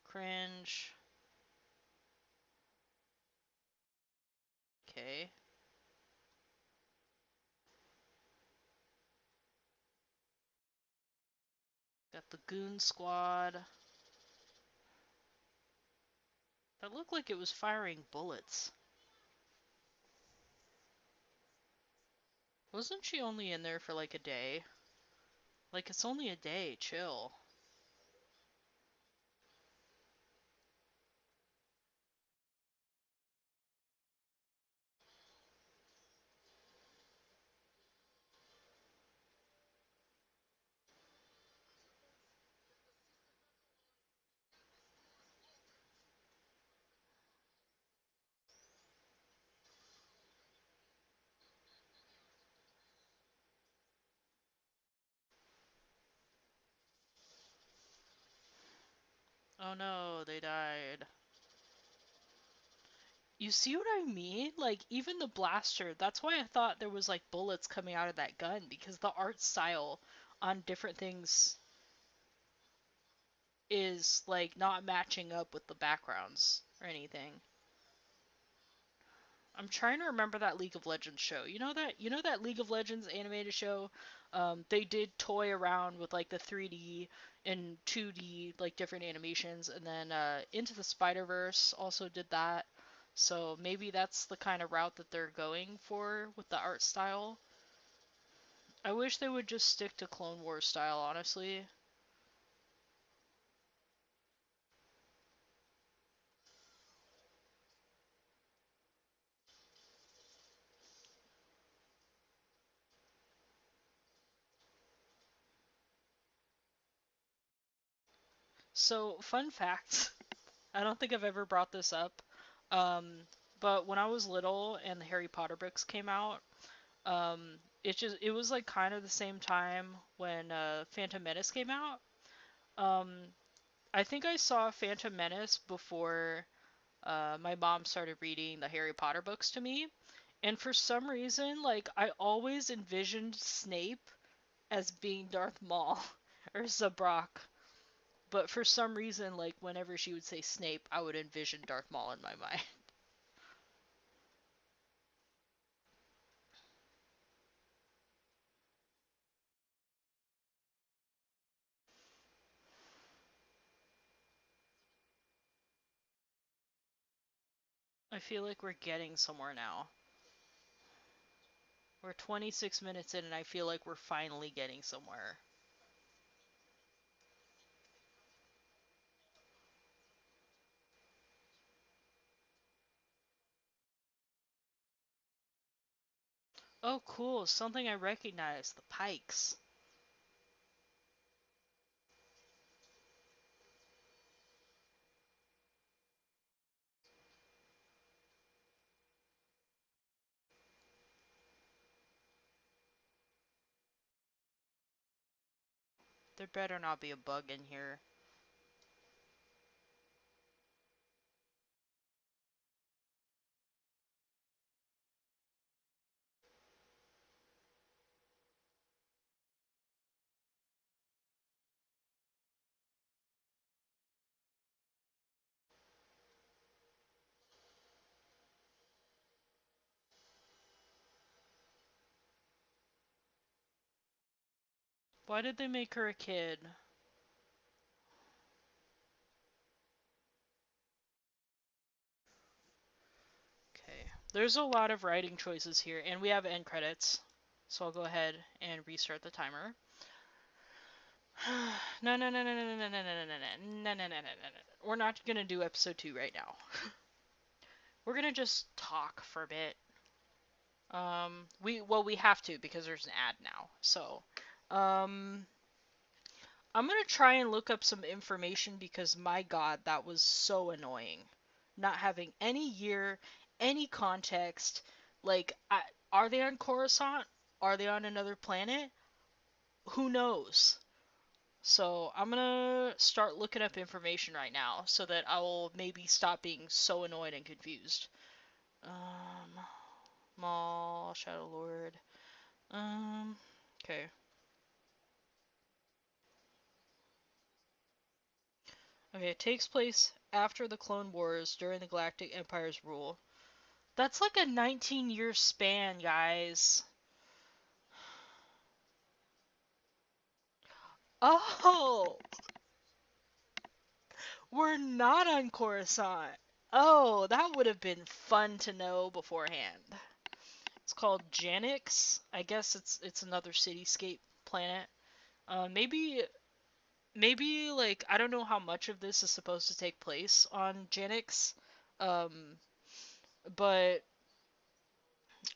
Cringe. Okay. Got the Goon Squad. That looked like it was firing bullets. Wasn't she only in there for like a day? Like, it's only a day, chill. Oh no, they died. You see what I mean? Like, even the blaster, that's why I thought there was like bullets coming out of that gun, because the art style on different things is like not matching up with the backgrounds or anything. I'm trying to remember that League of Legends show. You know that League of Legends animated show? They did toy around with like the 3D and 2D like different animations, and then Into the Spider-Verse also did that. So maybe that's the kind of route that they're going for with the art style. I wish they would just stick to Clone Wars style, honestly. So, fun fact, I don't think I've ever brought this up, um, but when I was little and the Harry Potter books came out, it was like kind of the same time when Phantom Menace came out. Um, I think I saw Phantom Menace before my mom started reading the Harry Potter books to me, and for some reason, like I always envisioned Snape as being Darth Maul or Zabrak. But for some reason, like whenever she would say Snape, I would envision Darth Maul in my mind. I feel like we're getting somewhere now. We're 26 minutes in and I feel like we're finally getting somewhere. Oh, cool. Something I recognize. The pikes. There better not be a bug in here. Why did they make her a kid? Okay. There's a lot of writing choices here, and we have end credits. So I'll go ahead and restart the timer. No, no, no, no, no, no, no, no, no, no, no, no, no, no, no, no. We're not gonna do episode 2 right now. We're gonna just talk for a bit. We have to because there's an ad now. So, um, I'm gonna try and look up some information because my God, that was so annoying. Not having any year, any context. Like, are they on Coruscant? Are they on another planet? Who knows? So I'm gonna start looking up information right now so that I will maybe stop being so annoyed and confused. Um, Maul Shadow Lord. Okay. Okay, it takes place after the Clone Wars during the Galactic Empire's rule. That's like a 19-year span, guys. Oh, we're not on Coruscant. Oh, that would have been fun to know beforehand. It's called Janix. I guess it's another cityscape planet. Maybe like I don't know how much of this is supposed to take place on Janix. Um, but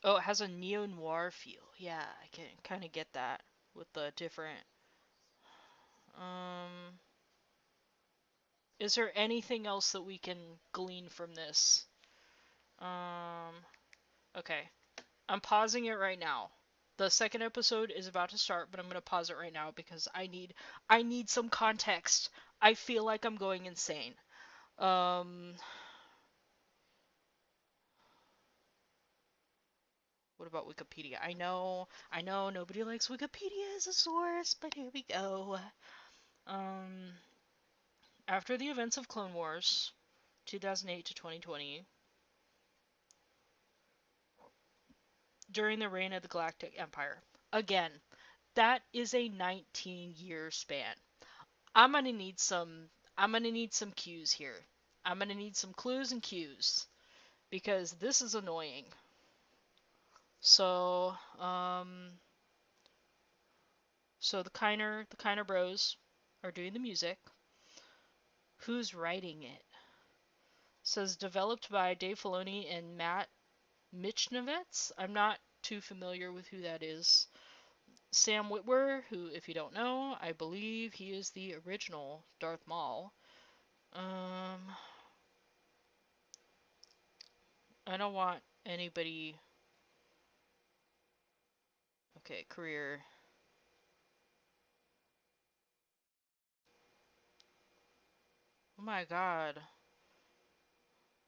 oh, it has a neo-noir feel. Yeah, I can kind of get that with the different. Um, is there anything else that we can glean from this? Um, okay. I'm pausing it right now. The second episode is about to start, but I'm gonna pause it right now because I need some context. I feel like I'm going insane. Um, what about Wikipedia? I know nobody likes Wikipedia as a source, but here we go. Um, After the events of Clone Wars, 2008 to 2020, during the reign of the Galactic Empire. Again, that is a 19-year span. I'm gonna need some I'm gonna need some cues here. I'm gonna need some clues and cues because this is annoying. So, so the Kiner Bros are doing the music. Who's writing it? Says developed by Dave Filoni and Matt Michnovitz. I'm not too familiar with who that is. Sam Witwer, who, if you don't know, I believe he is the original Darth Maul. Um, I don't want anybody. Okay, career. Oh my God.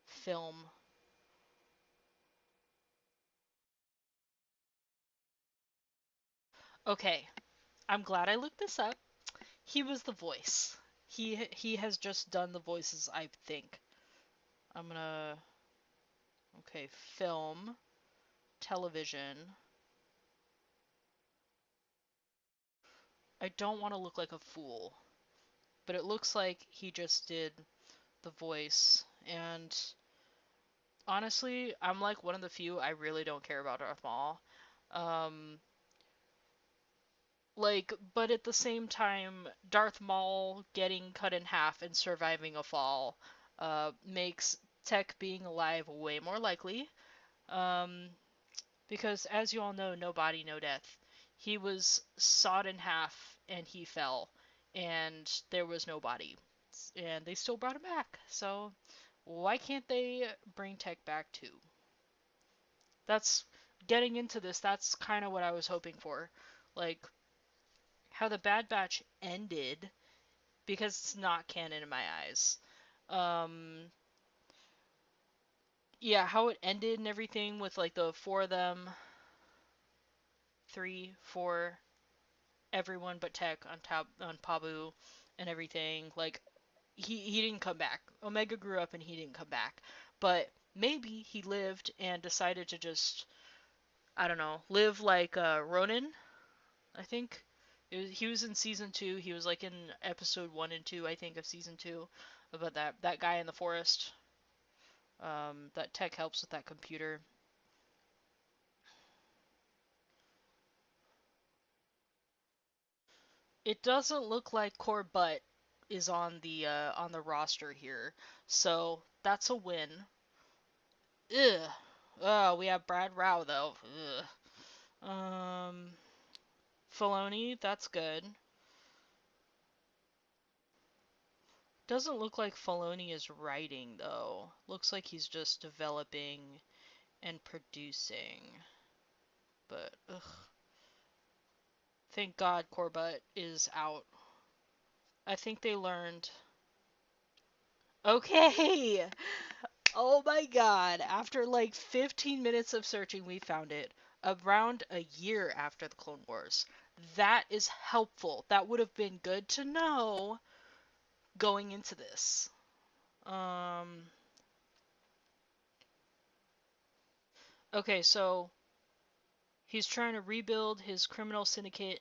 Film. Okay, I'm glad I looked this up. He was the voice. He has just done the voices, I think. I'm gonna. Okay, film, television. I don't want to look like a fool, but it looks like he just did the voice. And honestly, I'm like one of the few I really don't care about Darth Maul. Um, like, but at the same time, Darth Maul getting cut in half and surviving a fall makes Tech being alive way more likely. Um, because as you all know, no body, no death. He was sawed in half and he fell, and there was no body, and they still brought him back. So why can't they bring Tech back too? That's getting into this. That's kind of what I was hoping for, like how the Bad Batch ended, because it's not canon in my eyes. Um, yeah, how it ended and everything with like the four of them, three, four, everyone but Tech on top on Pabu and everything. Like he didn't come back. Omega grew up and he didn't come back. But maybe he lived and decided to just, I don't know, live like Ronin. I think he was in season 2. He was like in episode 1 and 2, I think, of season 2, about that guy in the forest. That Tech helps with that computer. It doesn't look like Corbett is on the roster here, so that's a win. Ugh. Oh, we have Brad Rao though. Ugh. Filoni, that's good. Doesn't look like Filoni is writing though. Looks like he's just developing and producing. But ugh. Thank God Corbett is out. I think they learned. Okay. Oh my god. After like 15 minutes of searching, we found it. Around a year after the Clone Wars. That is helpful. That would have been good to know going into this. Um. Okay, so he's trying to rebuild his criminal syndicate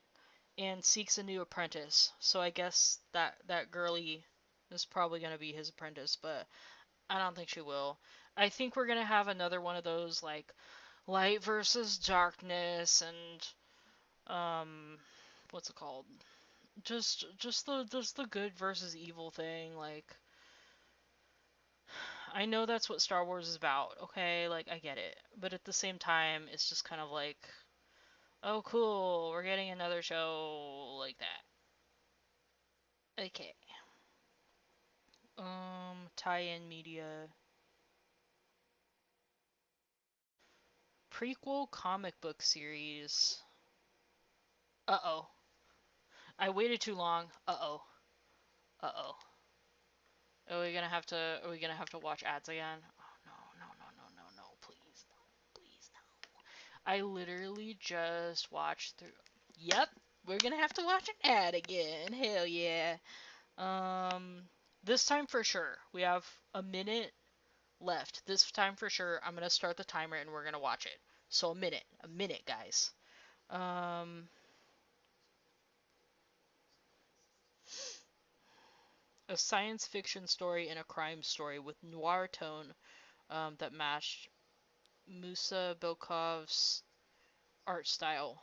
and seeks a new apprentice. So I guess that girly is probably going to be his apprentice, but I don't think she will. I think we're going to have another one of those like light versus darkness and what's it called? Just the good versus evil thing. Like, I know that's what Star Wars is about. Okay, like I get it. But at the same time, it's just kind of like, oh cool, we're getting another show like that. Okay. Tie-in media. Prequel comic book series. Uh-oh. I waited too long. Uh-oh. Uh-oh. Are we gonna have to watch ads again? Oh no, no, no, no, no, no, please, no, please, no. I literally just watched through. Yep, we're gonna have to watch an ad again. Hell yeah. Um, this time for sure. We have a minute left. This time for sure, I'm gonna start the timer and we're gonna watch it. So a minute, guys. Um, a science fiction story and a crime story with noir tone that matched Musa Belkov's art style.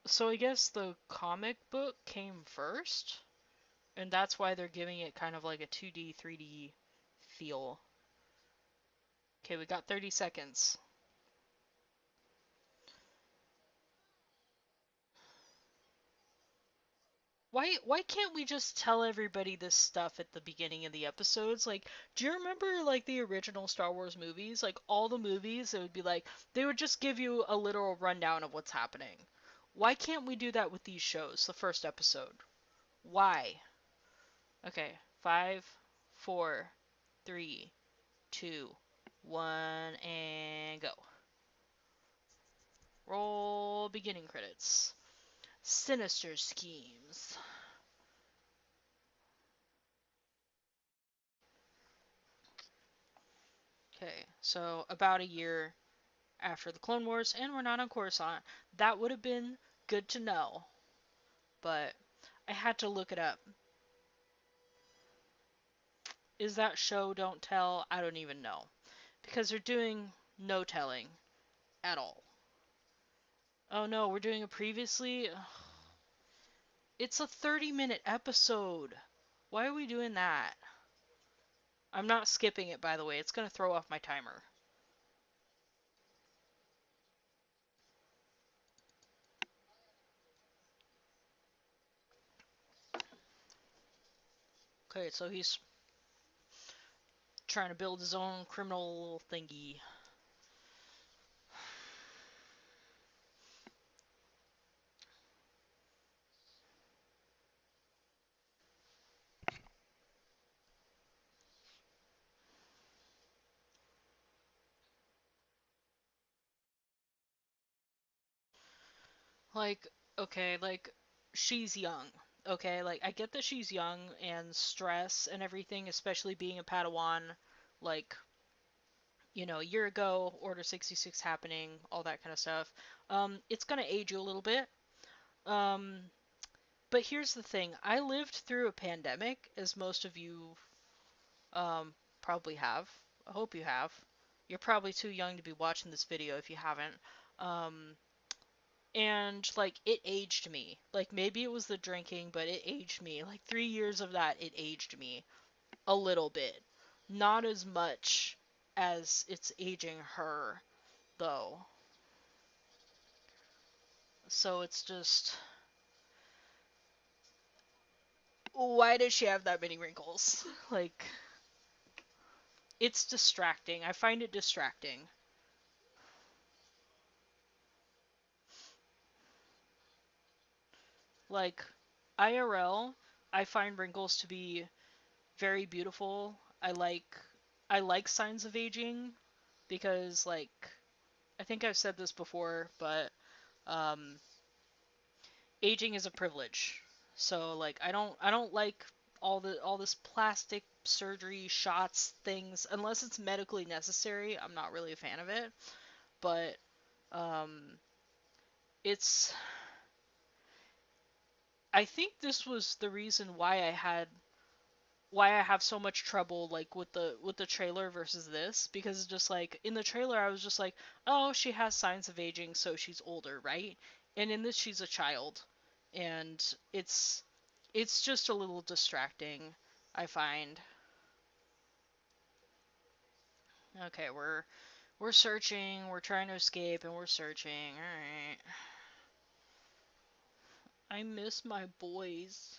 So I guess the comic book came first, and that's why they're giving it kind of like a 2D, 3D feel. Okay, we got 30 seconds. Why can't we just tell everybody this stuff at the beginning of the episodes? Like, do you remember like the original Star Wars movies? Like all the movies, it would be like they would just give you a literal rundown of what's happening. Why can't we do that with these shows, the first episode? Why? Okay, 5, 4, 3, 2, 1, and go. Roll beginning credits. Sinister schemes. Okay, so about a year after the Clone Wars, and we're not on Coruscant. That would have been good to know, but I had to look it up. Is that show Don't Tell? I don't even know. Because they're doing no telling at all. Oh no, we're doing a previously? It's a 30-minute episode. Why are we doing that? I'm not skipping it, by the way. It's gonna throw off my timer. Okay, so he's trying to build his own criminal thingy. Like, okay, like, she's young. Okay, like, I get that she's young and stress and everything, especially being a Padawan, like, you know, a year ago, Order 66 happening, all that kind of stuff. It's gonna age you a little bit. Um, but here's the thing. I lived through a pandemic, as most of you, probably have. I hope you have. You're probably too young to be watching this video if you haven't. Um, and like it aged me. Like maybe it was the drinking, but it aged me. Like 3 years of that, it aged me a little bit. Not as much as it's aging her, though. So it's just, why does she have that many wrinkles? Like, it's distracting. I find it distracting. Like, IRL, I find wrinkles to be very beautiful. I like signs of aging because like I think I've said this before, but um, aging is a privilege. So like I don't like all this plastic surgery shots things unless it's medically necessary. I'm not really a fan of it, but um, it's I think this was the reason why I have so much trouble like with the trailer versus this because it's just like in the trailer I was just like, "Oh, she has signs of aging, so she's older, right?" And in this she's a child. And it's just a little distracting, I find. Okay, we're searching, we're trying to escape and we're searching. All right. I miss my boys.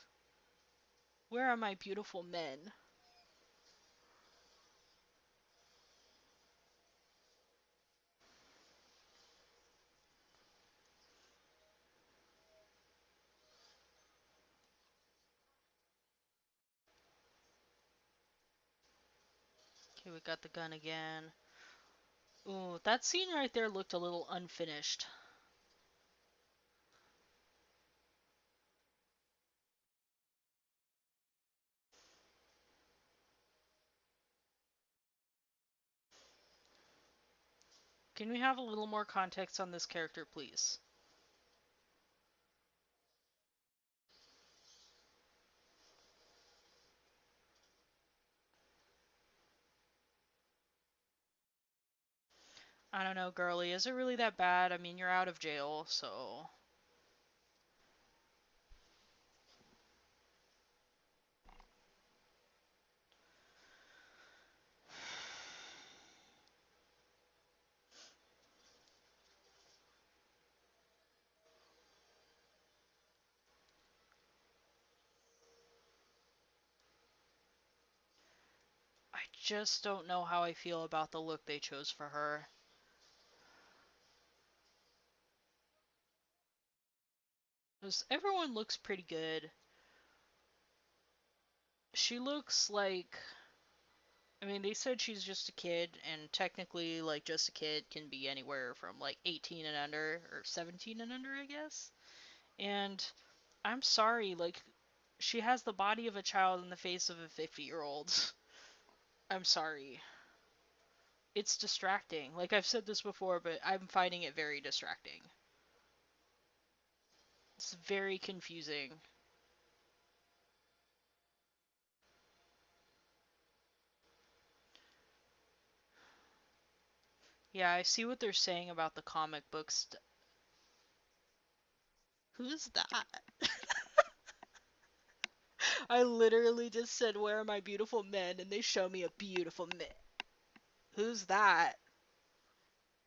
Where are my beautiful men? Okay, we got the gun again. Ooh, that scene right there looked a little unfinished. Can we have a little more context on this character, please? I don't know, girly. Is it really that bad? I mean, you're out of jail, so... I just don't know how I feel about the look they chose for her. 'Cause everyone looks pretty good. She looks like... I mean, they said she's just a kid, and technically, like, just a kid can be anywhere from, like, 18 and under, or 17 and under, I guess? And I'm sorry, like, she has the body of a child and the face of a 50-year-old. I'm sorry. It's distracting. Like, I've said this before, but I'm finding it very distracting. It's very confusing. Yeah, I see what they're saying about the comic books. Who's that? I literally just said, "Where are my beautiful men?" and they show me a beautiful man. Who's that?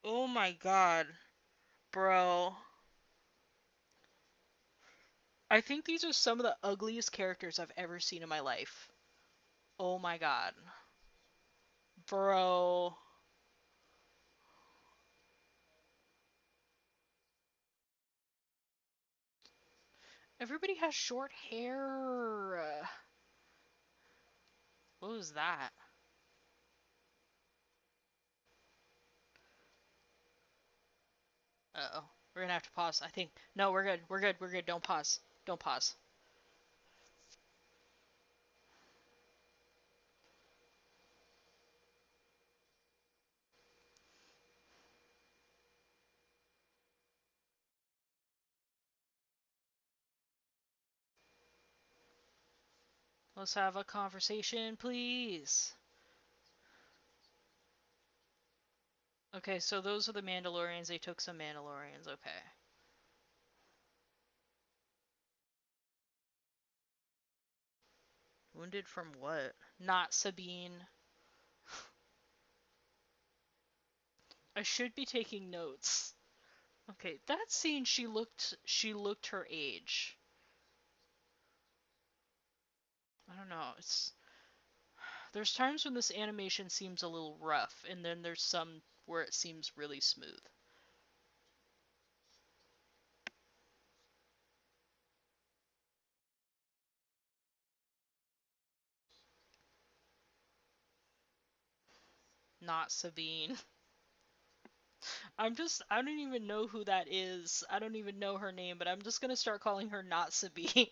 Oh my god, bro. I think these are some of the ugliest characters I've ever seen in my life. Oh my god. Bro. Everybody has short hair. What was that? Uh-oh. We're gonna have to pause, I think. No, we're good. We're good. We're good. Don't pause. Don't pause. Let's have a conversation, please. Okay, so those are the Mandalorians. They took some Mandalorians. Okay. Wounded from what? Not Sabine. I should be taking notes. Okay, that scene she looked her age. I don't know. There's times when this animation seems a little rough, and then there's some where it seems really smooth. Not Sabine. I don't even know who that is. I don't even know her name, but I'm just gonna start calling her Not Sabine.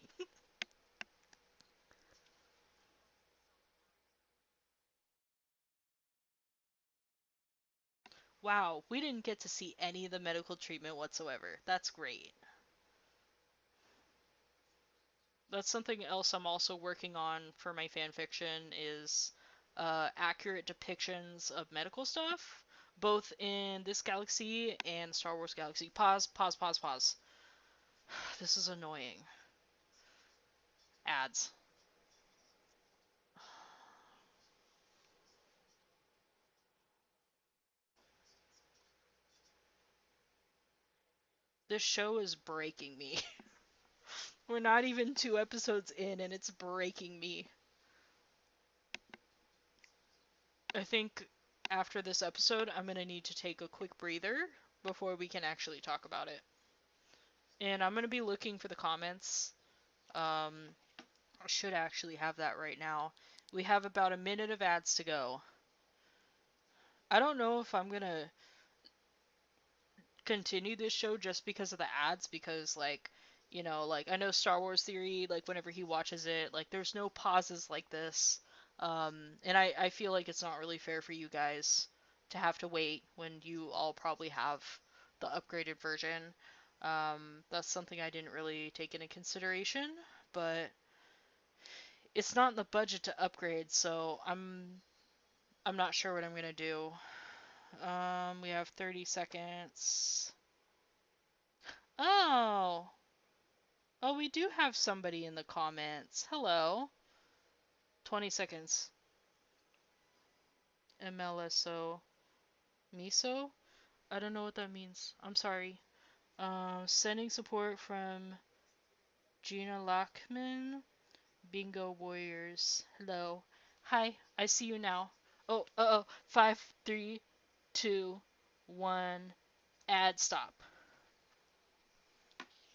Wow, we didn't get to see any of the medical treatment whatsoever. That's great. That's something else I'm also working on for my fan fiction is accurate depictions of medical stuff, both in this galaxy and Star Wars Galaxy. Pause, pause, pause, pause. This is annoying. Ads. This show is breaking me. We're not even 2 episodes in and it's breaking me. I think after this episode, I'm gonna need to take a quick breather before we can actually talk about it. And I'm gonna be looking for the comments. I should actually have that right now. We have about a minute of ads to go. I don't know if I'm gonna continue this show just because of the ads, because like I know Star Wars Theory, like whenever he watches it, like there's no pauses like this. And I feel like it's not really fair for you guys to have to wait when you all probably have the upgraded version. That's something I didn't really take into consideration, but it's not in the budget to upgrade, so I'm not sure what I'm gonna do. We have 30 seconds. Oh, oh, we do have somebody in the comments. Hello. 20 seconds. MLSO. Miso? I don't know what that means. I'm sorry. Sending support from Gina Lockman. Bingo Warriors. Hello. Hi, I see you now. Oh, uh-oh. 5, 3, 2, 1. Ad stop.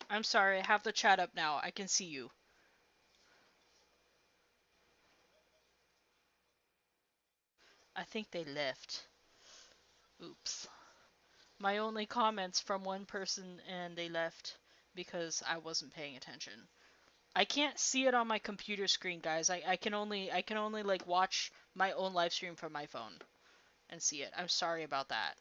I'm sorry, I have the chat up now. I can see you. I think they left. Oops. My only comments from one person and they left because I wasn't paying attention. I can't see it on my computer screen, guys. I can only like watch my own live stream from my phone and see it. I'm sorry about that.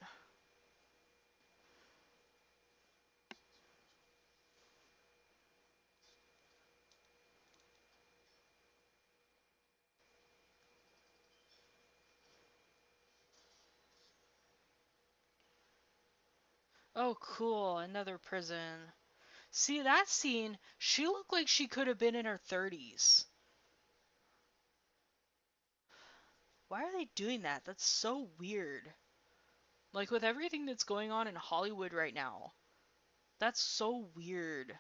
Oh, cool. Another prison. See, that scene, she looked like she could have been in her 30s. Why are they doing that? That's so weird. Like, with everything that's going on in Hollywood right now, that's so weird.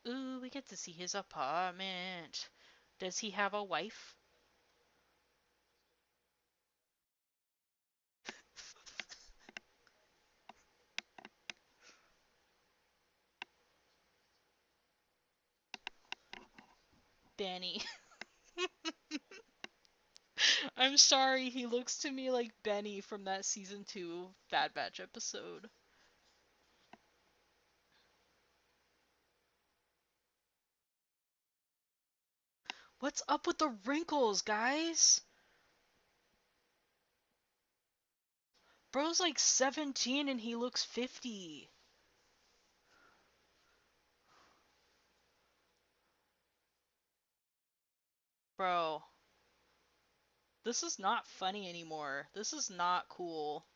Ooh, we get to see his apartment. Does he have a wife? Benny. I'm sorry, he looks to me like Benny from that season 2 Bad Batch episode. What's up with the wrinkles, guys? Bro's like 17 and he looks 50. Bro, this is not funny anymore. This is not cool.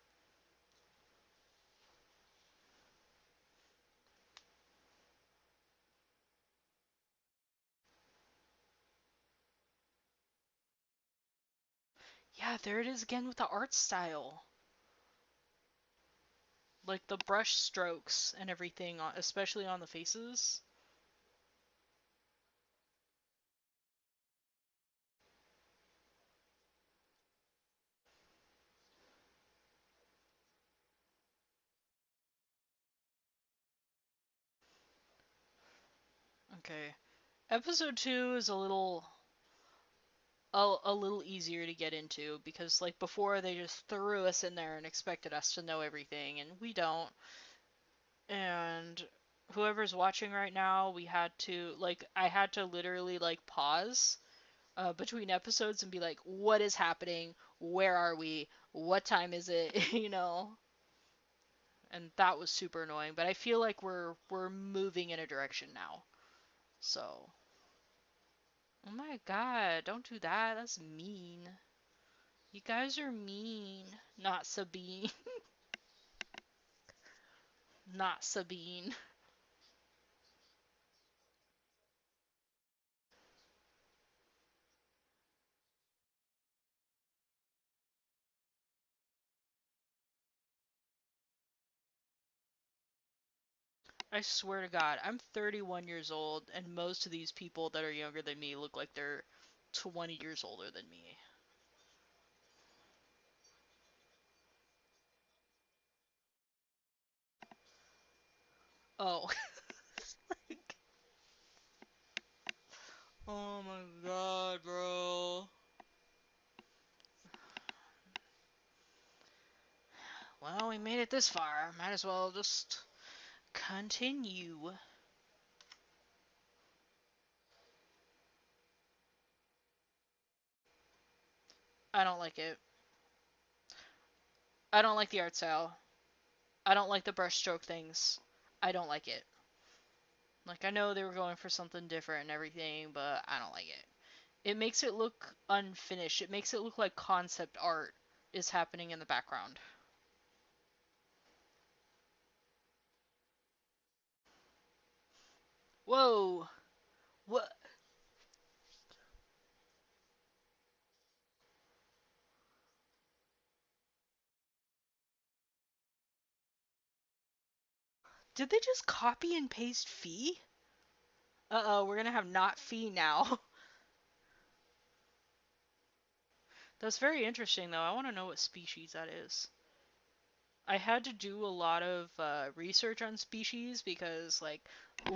Yeah, there it is again with the art style. Like the brush strokes and everything, especially on the faces. Okay. Episode 2 is a little easier to get into because like before they just threw us in there and expected us to know everything and we don't. And whoever's watching right now, we had to like I had to literally like pause between episodes and be like, what is happening? Where are we? What time is it? You know? And that was super annoying, but I feel like we're moving in a direction now. So, oh my god, don't do that. That's mean. You guys are mean. Not Sabine. Not Sabine. I swear to God, I'm 31 years old, and most of these people that are younger than me look like they're 20 years older than me. Oh. Like, oh my god, bro. Well, we made it this far. Might as well just continue. I don't like it. I don't like the art style. I don't like the brushstroke things. I don't like it. Like, I know they were going for something different and everything, but I don't like it. It makes it look unfinished. It makes it look like concept art is happening in the background. Whoa! What? Did they just copy and paste Fee? Uh-oh, we're gonna have not Fee now. That's very interesting, though. I want to know what species that is. I had to do a lot of research on species because, like,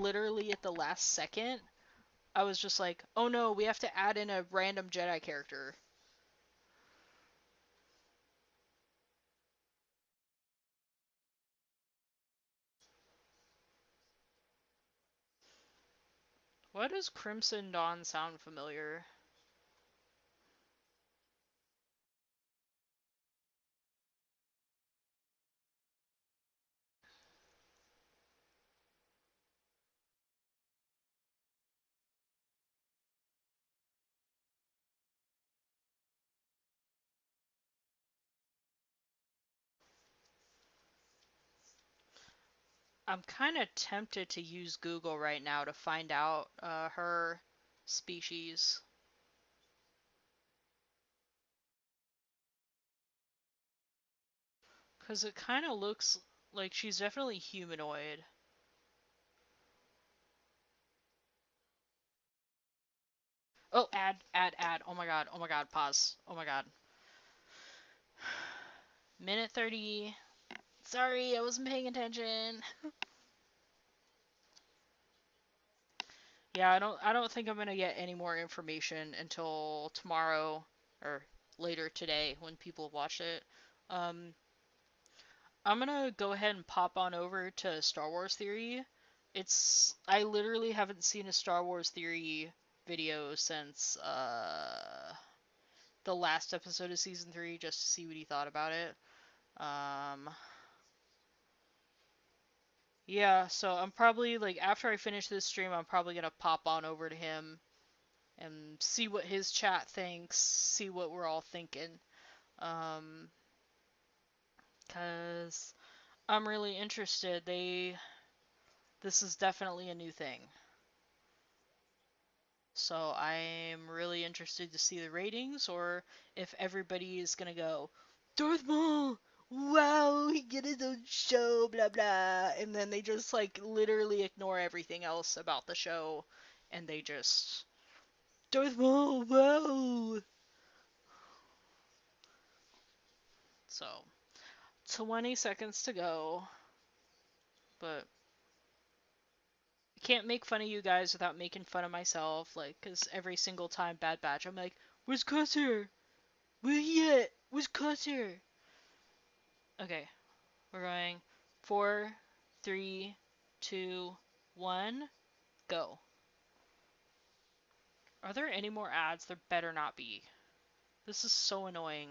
literally at the last second, I was just like, oh no, we have to add in a random Jedi character. Why does Crimson Dawn sound familiar? I'm kind of tempted to use Google right now to find out her species. Because it kind of looks like she's definitely humanoid. Oh, ad. Oh my god, pause. Oh my god. Minute 30. Sorry, I wasn't paying attention. Yeah, I don't think I'm gonna get any more information until tomorrow or later today when people watch it. Um, I'm gonna go ahead and pop on over to Star Wars Theory. I literally haven't seen a Star Wars Theory video since the last episode of season 3 just to see what he thought about it. Um, yeah, so I'm probably like after I finish this stream, I'm probably gonna pop on over to him and see what his chat thinks, see what we're all thinking. Um, 'Cause I'm really interested. This is definitely a new thing. So I'm really interested to see the ratings or if everybody is gonna go, Darth Maul, wow, he get his own show, blah blah, and then they just like literally ignore everything else about the show, and they just Darth Maul, wow. So 20 seconds to go, but I can't make fun of you guys without making fun of myself, like, cause every single time Bad Batch, I'm like, where's Cutter? Where he at? Where's Cutter? Okay, we're going 4, 3, 2, 1, go. Are there any more ads? There better not be. This is so annoying.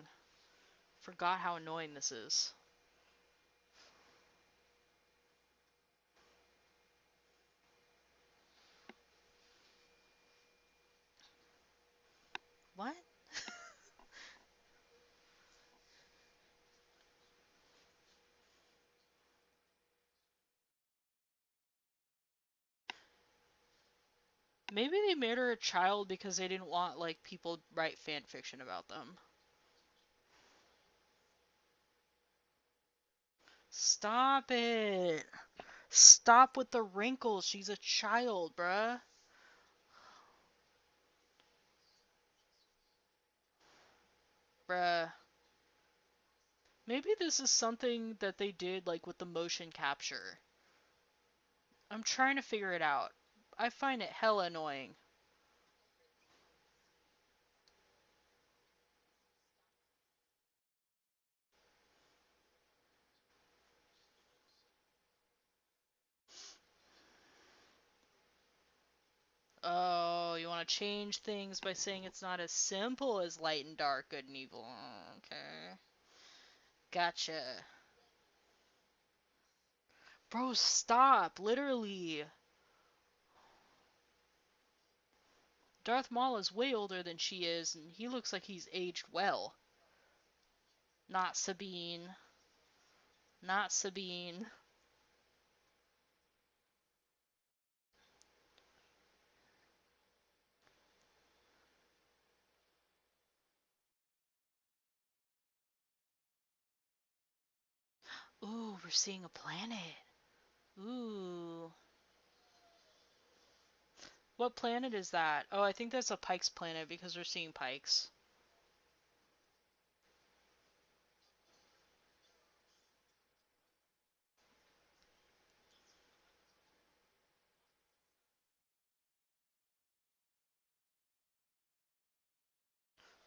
Forgot how annoying this is. What? Maybe they made her a child because they didn't want, like, people to write fan fiction about them. Stop it! Stop with the wrinkles. She's a child, bruh. Bruh. Maybe this is something that they did, like, with the motion capture. I'm trying to figure it out. I find it hella annoying. Oh, you want to change things by saying it's not as simple as light and dark, good and evil. Okay. Gotcha. Bro, stop. Literally. Darth Maul is way older than she is, and he looks like he's aged well. Not Sabine. Not Sabine. Ooh, we're seeing a planet. Ooh. What planet is that? Oh, I think that's a Pike's planet because we're seeing Pikes.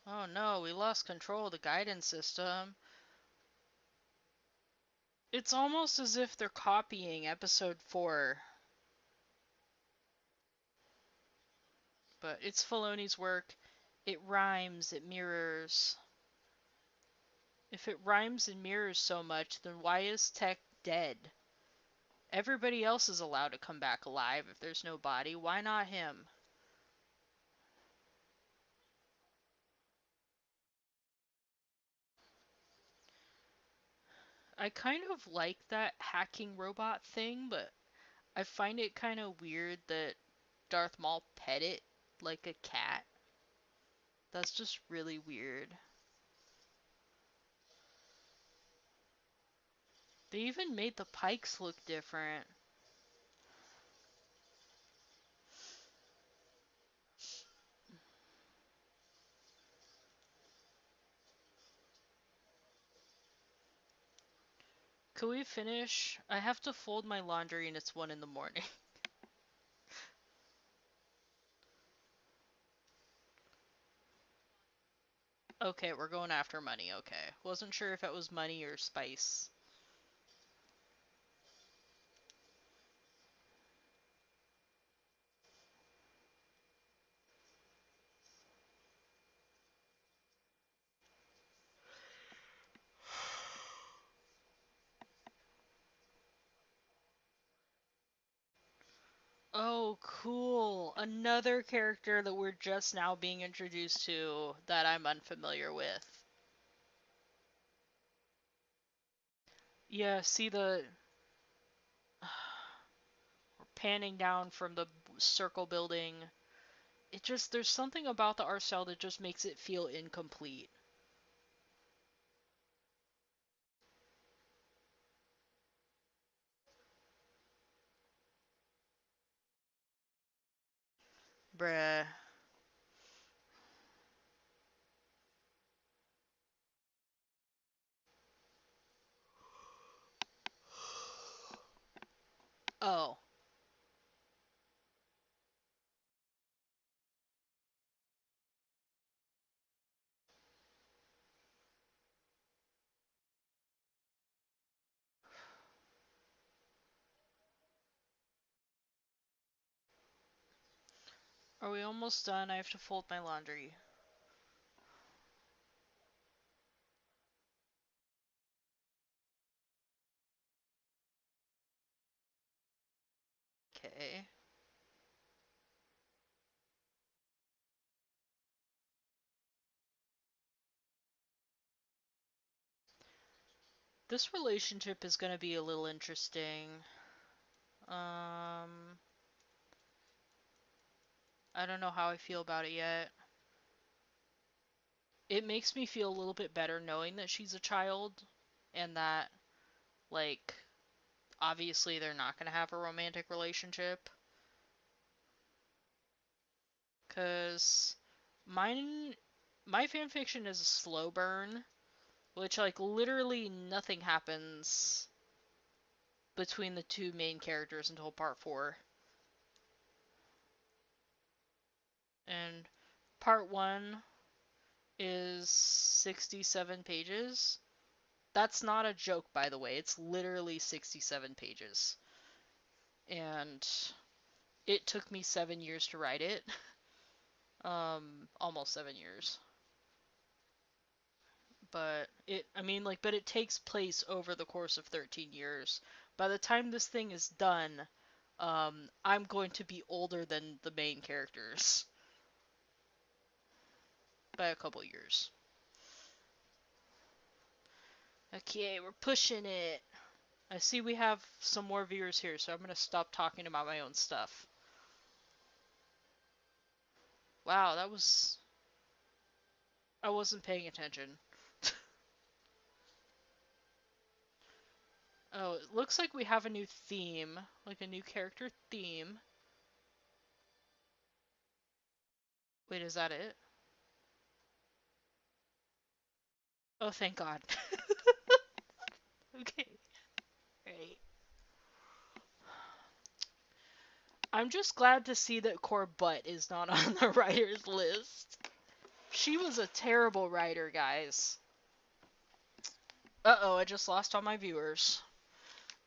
Oh no, we lost control of the guidance system. It's almost as if they're copying episode 4. But it's Filoni's work. It rhymes, it mirrors. If it rhymes and mirrors so much, then why is Tech dead? Everybody else is allowed to come back alive if there's no body. Why not him? I kind of like that hacking robot thing, but I find it kind of weird that Darth Maul pet it like a cat. That's just really weird. They even made the pikes look different. Could we finish? I have to fold my laundry and it's 1 in the morning. Okay, we're going after money, okay. Wasn't sure if it was money or spice. Oh, cool. Another character that we're just now being introduced to that I'm unfamiliar with. Yeah, see the... We're panning down from the circle building. It just... There's something about the art style that just makes it feel incomplete. Bruh. Oh. Are we almost done? I have to fold my laundry. Okay. This relationship is gonna be a little interesting. I don't know how I feel about it yet. It makes me feel a little bit better knowing that she's a child and that, like, obviously they're not gonna have a romantic relationship. Cause my fanfiction is a slow burn, which, like, literally nothing happens between the two main characters until part 4. And part 1 is 67 pages. That's not a joke, by the way. It's literally 67 pages. And it took me 7 years to write it. Almost 7 years. But it takes place over the course of 13 years. By the time this thing is done, I'm going to be older than the main characters. By a couple years. Okay, we're pushing it. I see we have some more viewers here, so I'm gonna stop talking about my own stuff. Wow, that was... I wasn't paying attention. Oh, it looks like we have a new theme. Like a new character theme. Wait, is that it? Oh, thank God. Okay. Right. I'm just glad to see that Corbett is not on the writer's list. She was a terrible writer, guys. Uh-oh, I just lost all my viewers.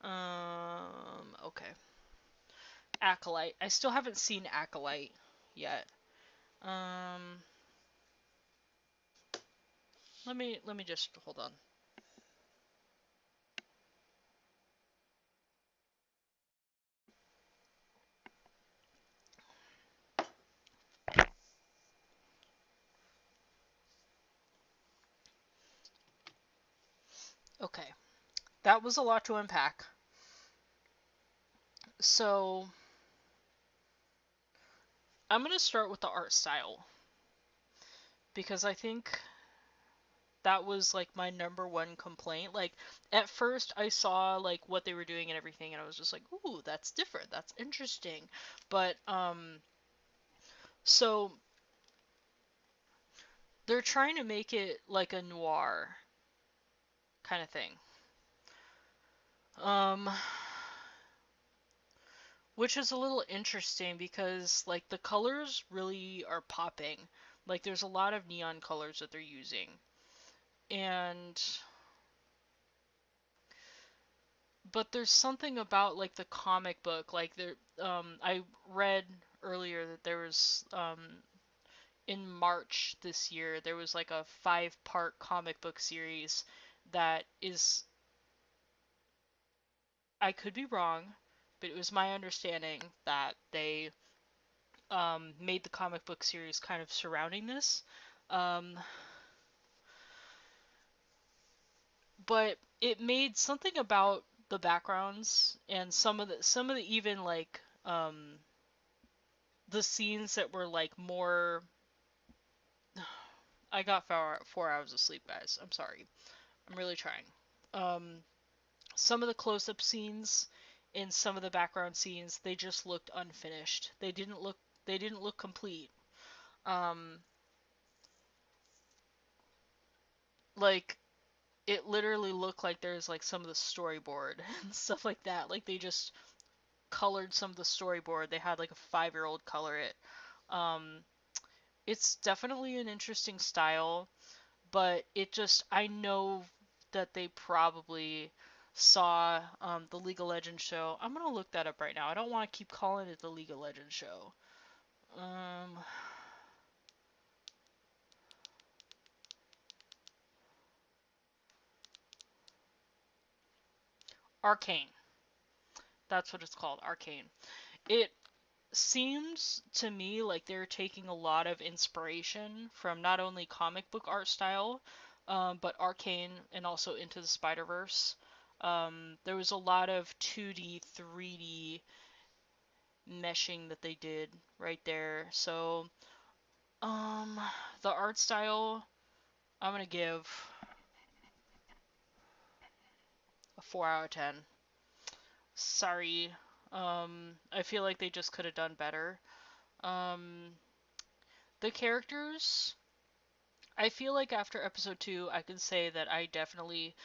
Okay. Acolyte. I still haven't seen Acolyte yet. Let me just hold on. Okay. that was a lot to unpack. So, I'm going to start with the art style because I think that was like my number one complaint. Like at first I saw like what they were doing and everything and I was just like, "Ooh, that's different. That's interesting." But so they're trying to make it like a noir kind of thing. Um which is a little interesting because like the colors really are popping. Like there's a lot of neon colors that they're using. And but there's something about like the comic book like there I read earlier that there was in March this year there was like a 5-part comic book series that is, I could be wrong, but it was my understanding that they made the comic book series kind of surrounding this. Um, but it made something about the backgrounds and some of the even like the scenes that were like more. I got 4 hours of sleep, guys. I'm sorry. I'm really trying. Um, some of the close-up scenes in some of the background scenes, they just looked unfinished. They didn't look complete. Um, like it literally looked like there's like some of the storyboard and stuff like that. Like they just colored some of the storyboard. They had like a 5-year-old color it. Um, it's definitely an interesting style, but it just I know that they probably saw the League of Legends show. I'm gonna look that up right now. I don't want to keep calling it the League of Legends show. Um, Arcane. That's what it's called, Arcane. It seems to me like they're taking a lot of inspiration from not only comic book art style, but Arcane and also Into the Spider-Verse. There was a lot of 2D, 3D meshing that they did right there. So, um, the art style, I'm gonna give a 4 out of 10. Sorry. I feel like they just could have done better. Um, the characters, I feel like after episode 2, I can say that I definitely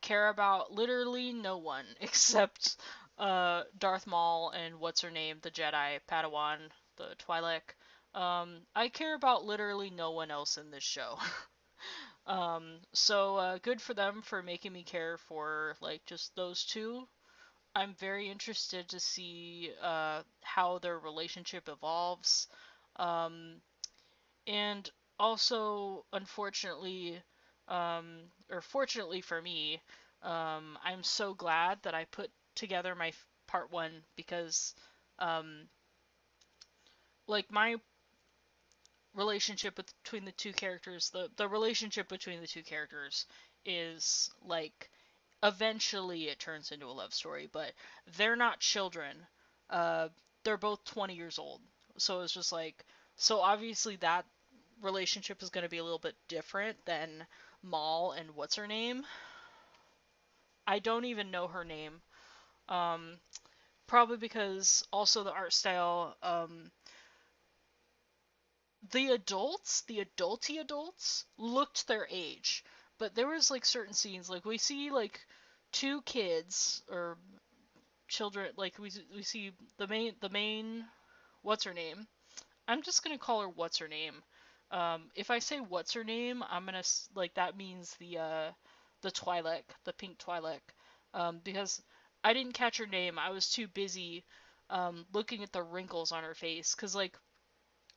care about literally no one except Darth Maul and what's her name, the Jedi Padawan, the Twi'lek. I care about literally no one else in this show. So good for them for making me care for like just those two. I'm very interested to see how their relationship evolves. Um, and also, unfortunately, or fortunately for me, I'm so glad that I put together my part one because, um, like my relationship between the two characters, the relationship between the two characters is like eventually it turns into a love story, but they're not children. Uh, they're both 20 years old, so it's just like so obviously that relationship is going to be a little bit different than Maul and what's her name. I don't even know her name. Um, Probably because also the art style. The adults looked their age, but there was like certain scenes, like we see like two kids or children, like we see the main what's her name. I'm just gonna call her what's her name. If I say what's her name, I'm gonna like that means the Twi'lek, the pink Twi'lek, because I didn't catch her name. I was too busy looking at the wrinkles on her face, cause like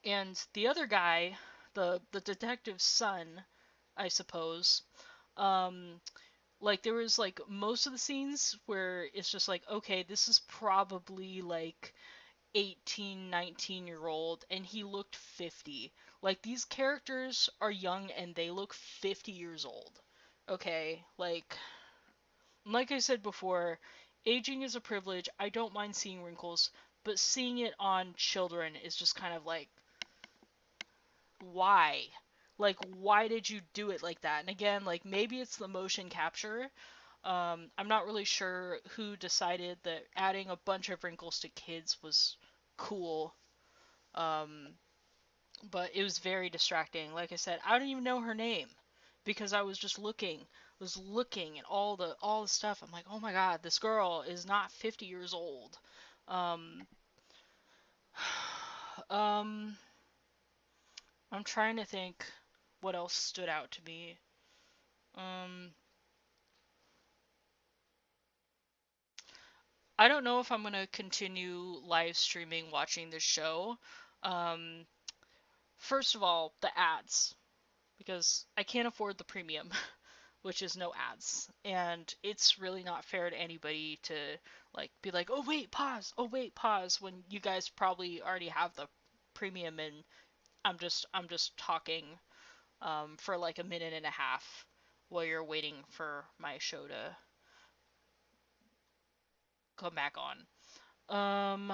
and the other guy, the detective's son, I suppose. Um, like there was like most of the scenes where it's just like okay, this is probably like 18, 19-year old and he looked 50. Like these characters are young and they look 50 years old. Okay, like like I said before, aging is a privilege. I don't mind seeing wrinkles, but seeing it on children is just kind of like, why? Like, why did you do it like that? And again, like, maybe it's the motion capture. I'm not really sure who decided that adding a bunch of wrinkles to kids was cool. Um, but it was very distracting. Like I said, I don't even know her name because I was just looking at all the stuff. I'm like, oh my god, this girl is not 50 years old. Um, um, I'm trying to think what else stood out to me. Um, I don't know if I'm gonna continue live streaming watching this show. Um, First of all, the ads, because I can't afford the premium, which is no ads, and it's really not fair to anybody to like be like, oh wait, pause, when you guys probably already have the premium, and I'm just talking for like a minute and a half while you're waiting for my show to come back on. I'm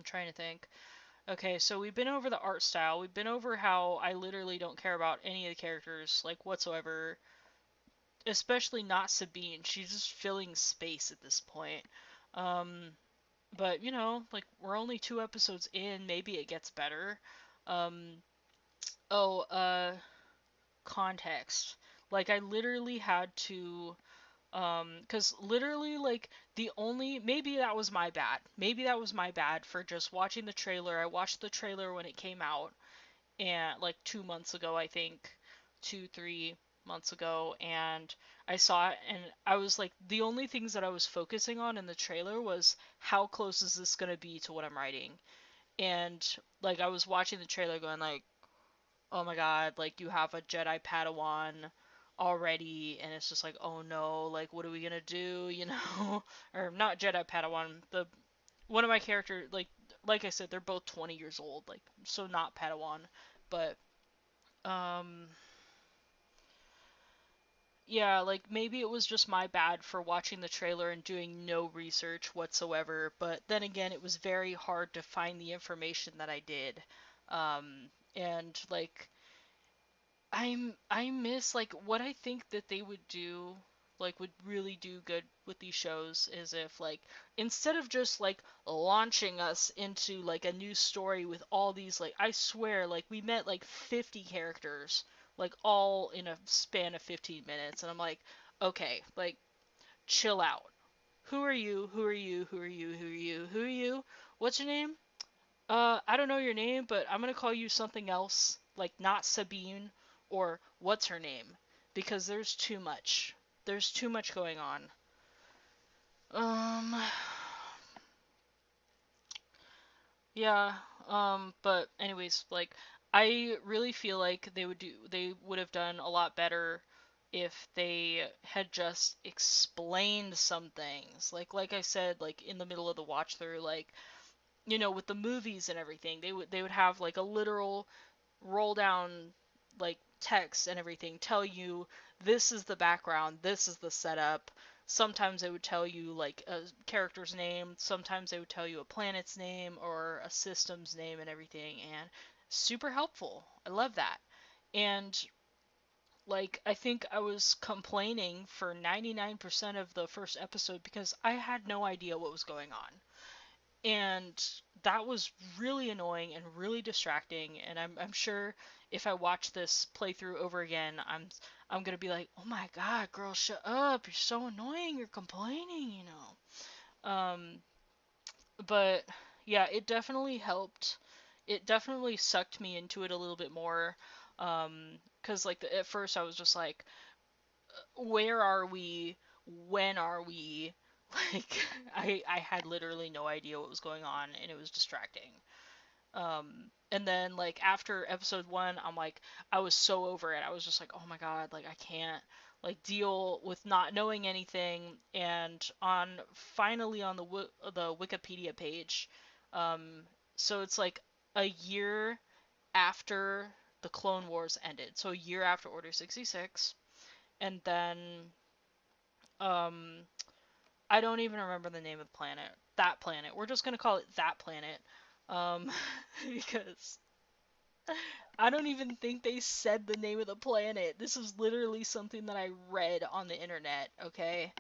trying to think. Okay, so we've been over the art style. We've been over how I literally don't care about any of the characters, like, whatsoever. Especially not Sabine. She's just filling space at this point. Um, but, like, we're only 2 episodes in. Maybe it gets better. Um, oh, context. Like, I literally had to, because literally, like, maybe that was my bad. Maybe that was my bad for just watching the trailer. I watched the trailer when it came out, and like 2 months ago, I think, 2, 3 months ago, and I saw it, and I was like, the only things that I was focusing on in the trailer was how close is this gonna be to what I'm writing, and like I was watching the trailer going like, oh my god, like you have a Jedi Padawan already, and it's just like, oh no, like what are we gonna do, or not Jedi Padawan, the one of my characters, like I said, they're both 20 years old, like, so not Padawan, but um, yeah, like maybe it was just my bad for watching the trailer and doing no research whatsoever, but then again, it was very hard to find the information that I did. And like I miss like what I think that they would do, like would really do good with these shows is if like instead of just like launching us into like a new story with all these, like, I swear, like we met like 50 characters like all in a span of 15 minutes, and I'm like, okay, like, chill out. Who are you? Who are you? Who are you? Who are you? Who are you? What's your name? I don't know your name, but I'm gonna call you something else, like not Sabine or what's her name, because there's too much. There's too much going on. Um, yeah. But anyways, like, I really feel like they would have done a lot better if they had just explained some things. Like I said, like in the middle of the watch through, like, with the movies and everything, they would have like a literal roll down, like, text and everything, tell you this is the background, this is the setup. Sometimes they would tell you like a character's name, sometimes they would tell you a planet's name or a system's name and everything, and super helpful. I love that. And like I think I was complaining for 99% of the first episode because I had no idea what was going on, and that was really annoying and really distracting, and I'm sure if I watch this playthrough over again, I'm gonna be like, oh my god, girl, shut up, you're so annoying, you're complaining. But yeah, it definitely helped. It definitely sucked me into it a little bit more, because like at first I was just like, where are we, when are we, like, I had literally no idea what was going on, and it was distracting. And then like after episode 1, I'm like, I was so over it. I was just like, oh my god, like I can't like deal with not knowing anything. And finally on the Wikipedia page, um, so it's like a year after the Clone Wars ended, so a year after Order 66, and then Um, I don't even remember the name of the planet. That planet. We're just gonna call it that planet. Um, because I don't even think they said the name of the planet. This is literally something that I read on the internet, okay?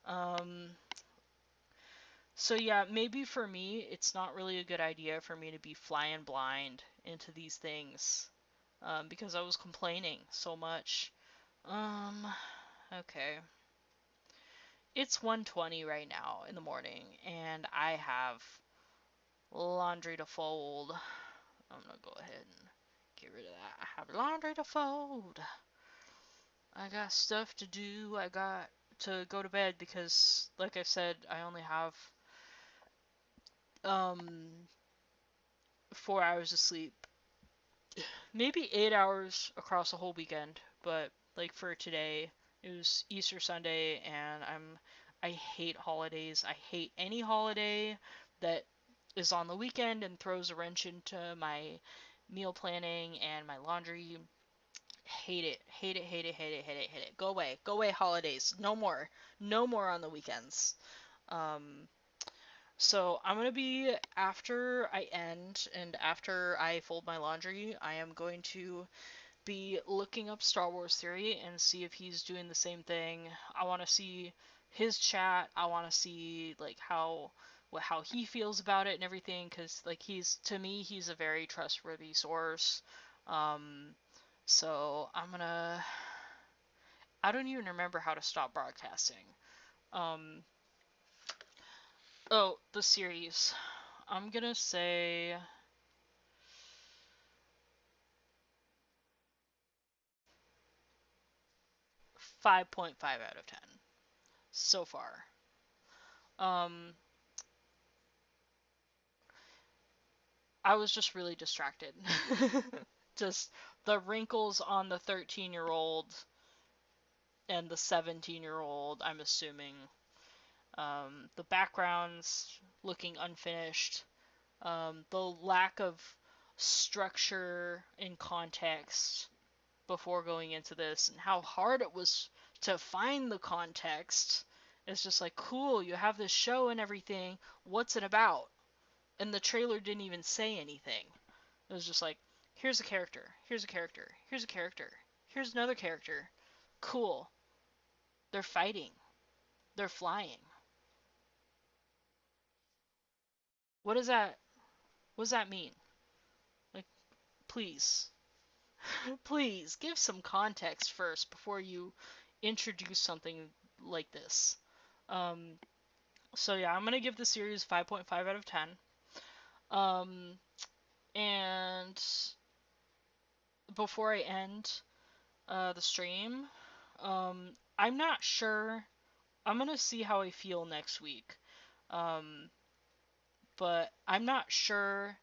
Um, so yeah, maybe for me, it's not really a good idea for me to be flying blind into these things, because I was complaining so much. Um, okay. It's 1:20 right now in the morning, and I have laundry to fold. I'm gonna go ahead and get rid of that. I have laundry to fold. I got stuff to do. I got to go to bed because, like I said, I only have um 4 hours of sleep. Maybe 8 hours across the whole weekend, but like for today, it was Easter Sunday, and I hate holidays. I hate any holiday that is on the weekend and throws a wrench into my meal planning and my laundry. Hate it. Hate it, hate it, hate it, hate it, hate it. Go away. Go away, holidays. No more. No more on the weekends. Um, so I'm gonna be, after I end and after I fold my laundry, I am going to be looking up Star Wars theory and see if he's doing the same thing. I want to see his chat. I want to see like how he feels about it and everything, because like he's, to me, he's a very trustworthy source. Um, so I don't even remember how to stop broadcasting. Um, oh, the series. I'm gonna say 5.5 out of 10 so far. Um, I was just really distracted. Just the wrinkles on the 13-year-old and the 17-year-old, I'm assuming. The backgrounds looking unfinished. The lack of structure and context before going into this, and how hard it was to find the context. It's just like, cool, you have this show and everything. What's it about? And the trailer didn't even say anything. It was just like, here's a character, here's a character, here's a character, here's another character. Cool. They're fighting. They're flying. What does that what does that mean? Like, please. Please give some context first before you introduce something like this. Um, so yeah, I'm gonna give the series 5.5 out of 10. Um, and before I end the stream, I'm not sure. I'm gonna see how I feel next week. Um, but I'm not sure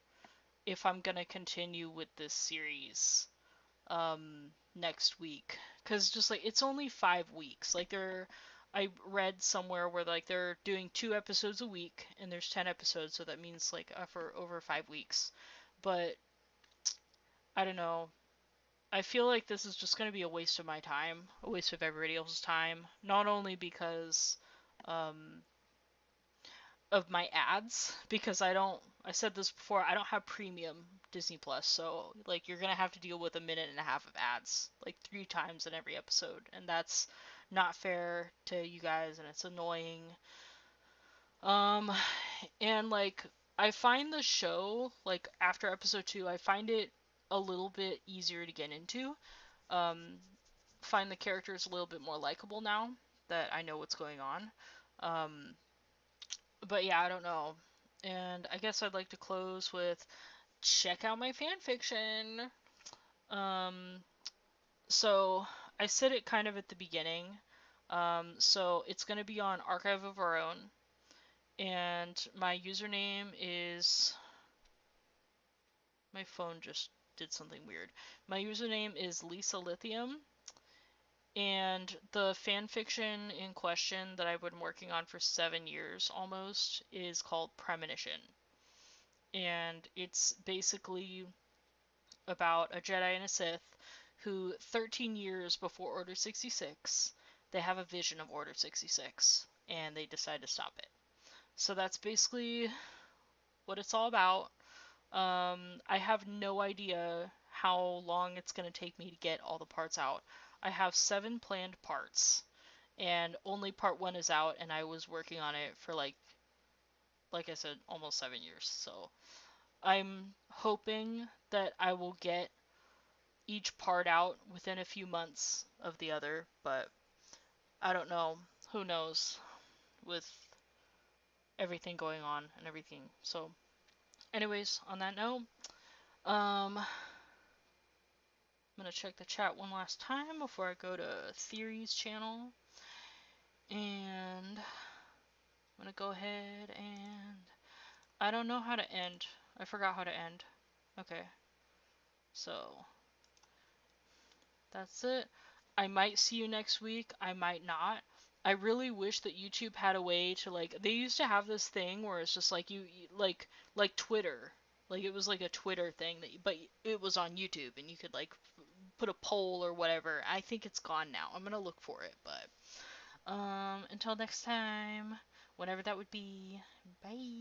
if I'm gonna continue with this series next week, because just like, it's only 5 weeks. Like, I read somewhere where like they're doing 2 episodes a week, and there's 10 episodes, so that means like for over 5 weeks. But I don't know. I feel like this is just going to be a waste of my time, a waste of everybody else's time. Not only because um, of my ads, because I said this before, I don't have premium Disney Plus, so like you're gonna have to deal with a minute and a half of ads like 3 times in every episode, and that's not fair to you guys, and it's annoying. Um, and like, I find the show, like after episode 2, I find it a little bit easier to get into. Um, find the characters a little bit more likable now that I know what's going on. Um, but yeah, I don't know. And I guess I'd like to close with, check out my fan fiction. Um, so I said it kind of at the beginning. So it's going to be on Archive of Our Own, and my username is, my phone just did something weird. My username is Lisa Lithium, and the fan fiction in question that I've been working on for 7 years almost is called Premonition. And it's basically about a Jedi and a Sith who, 13 years before Order 66, they have a vision of Order 66, and they decide to stop it. So that's basically what it's all about. I have no idea how long it's going to take me to get all the parts out. I have 7 planned parts, and only part 1 is out, and I was working on it for like I said, almost 7 years. So I'm hoping that I will get each part out within a few months of the other, but I don't know. Who knows with everything going on and everything. So anyways, on that note, I'm gonna check the chat one last time before I go to Theory's channel. And I'm gonna go ahead and I don't know how to end. I forgot how to end. Okay. So that's it. I might see you next week. I might not. I really wish that YouTube had a way to like. They used to have this thing where it's just like you like Twitter. Like it was like a Twitter thing but it was on YouTube and you could like put a poll or whatever. I think it's gone now. I'm gonna look for it. But until next time, whenever that would be. Bye.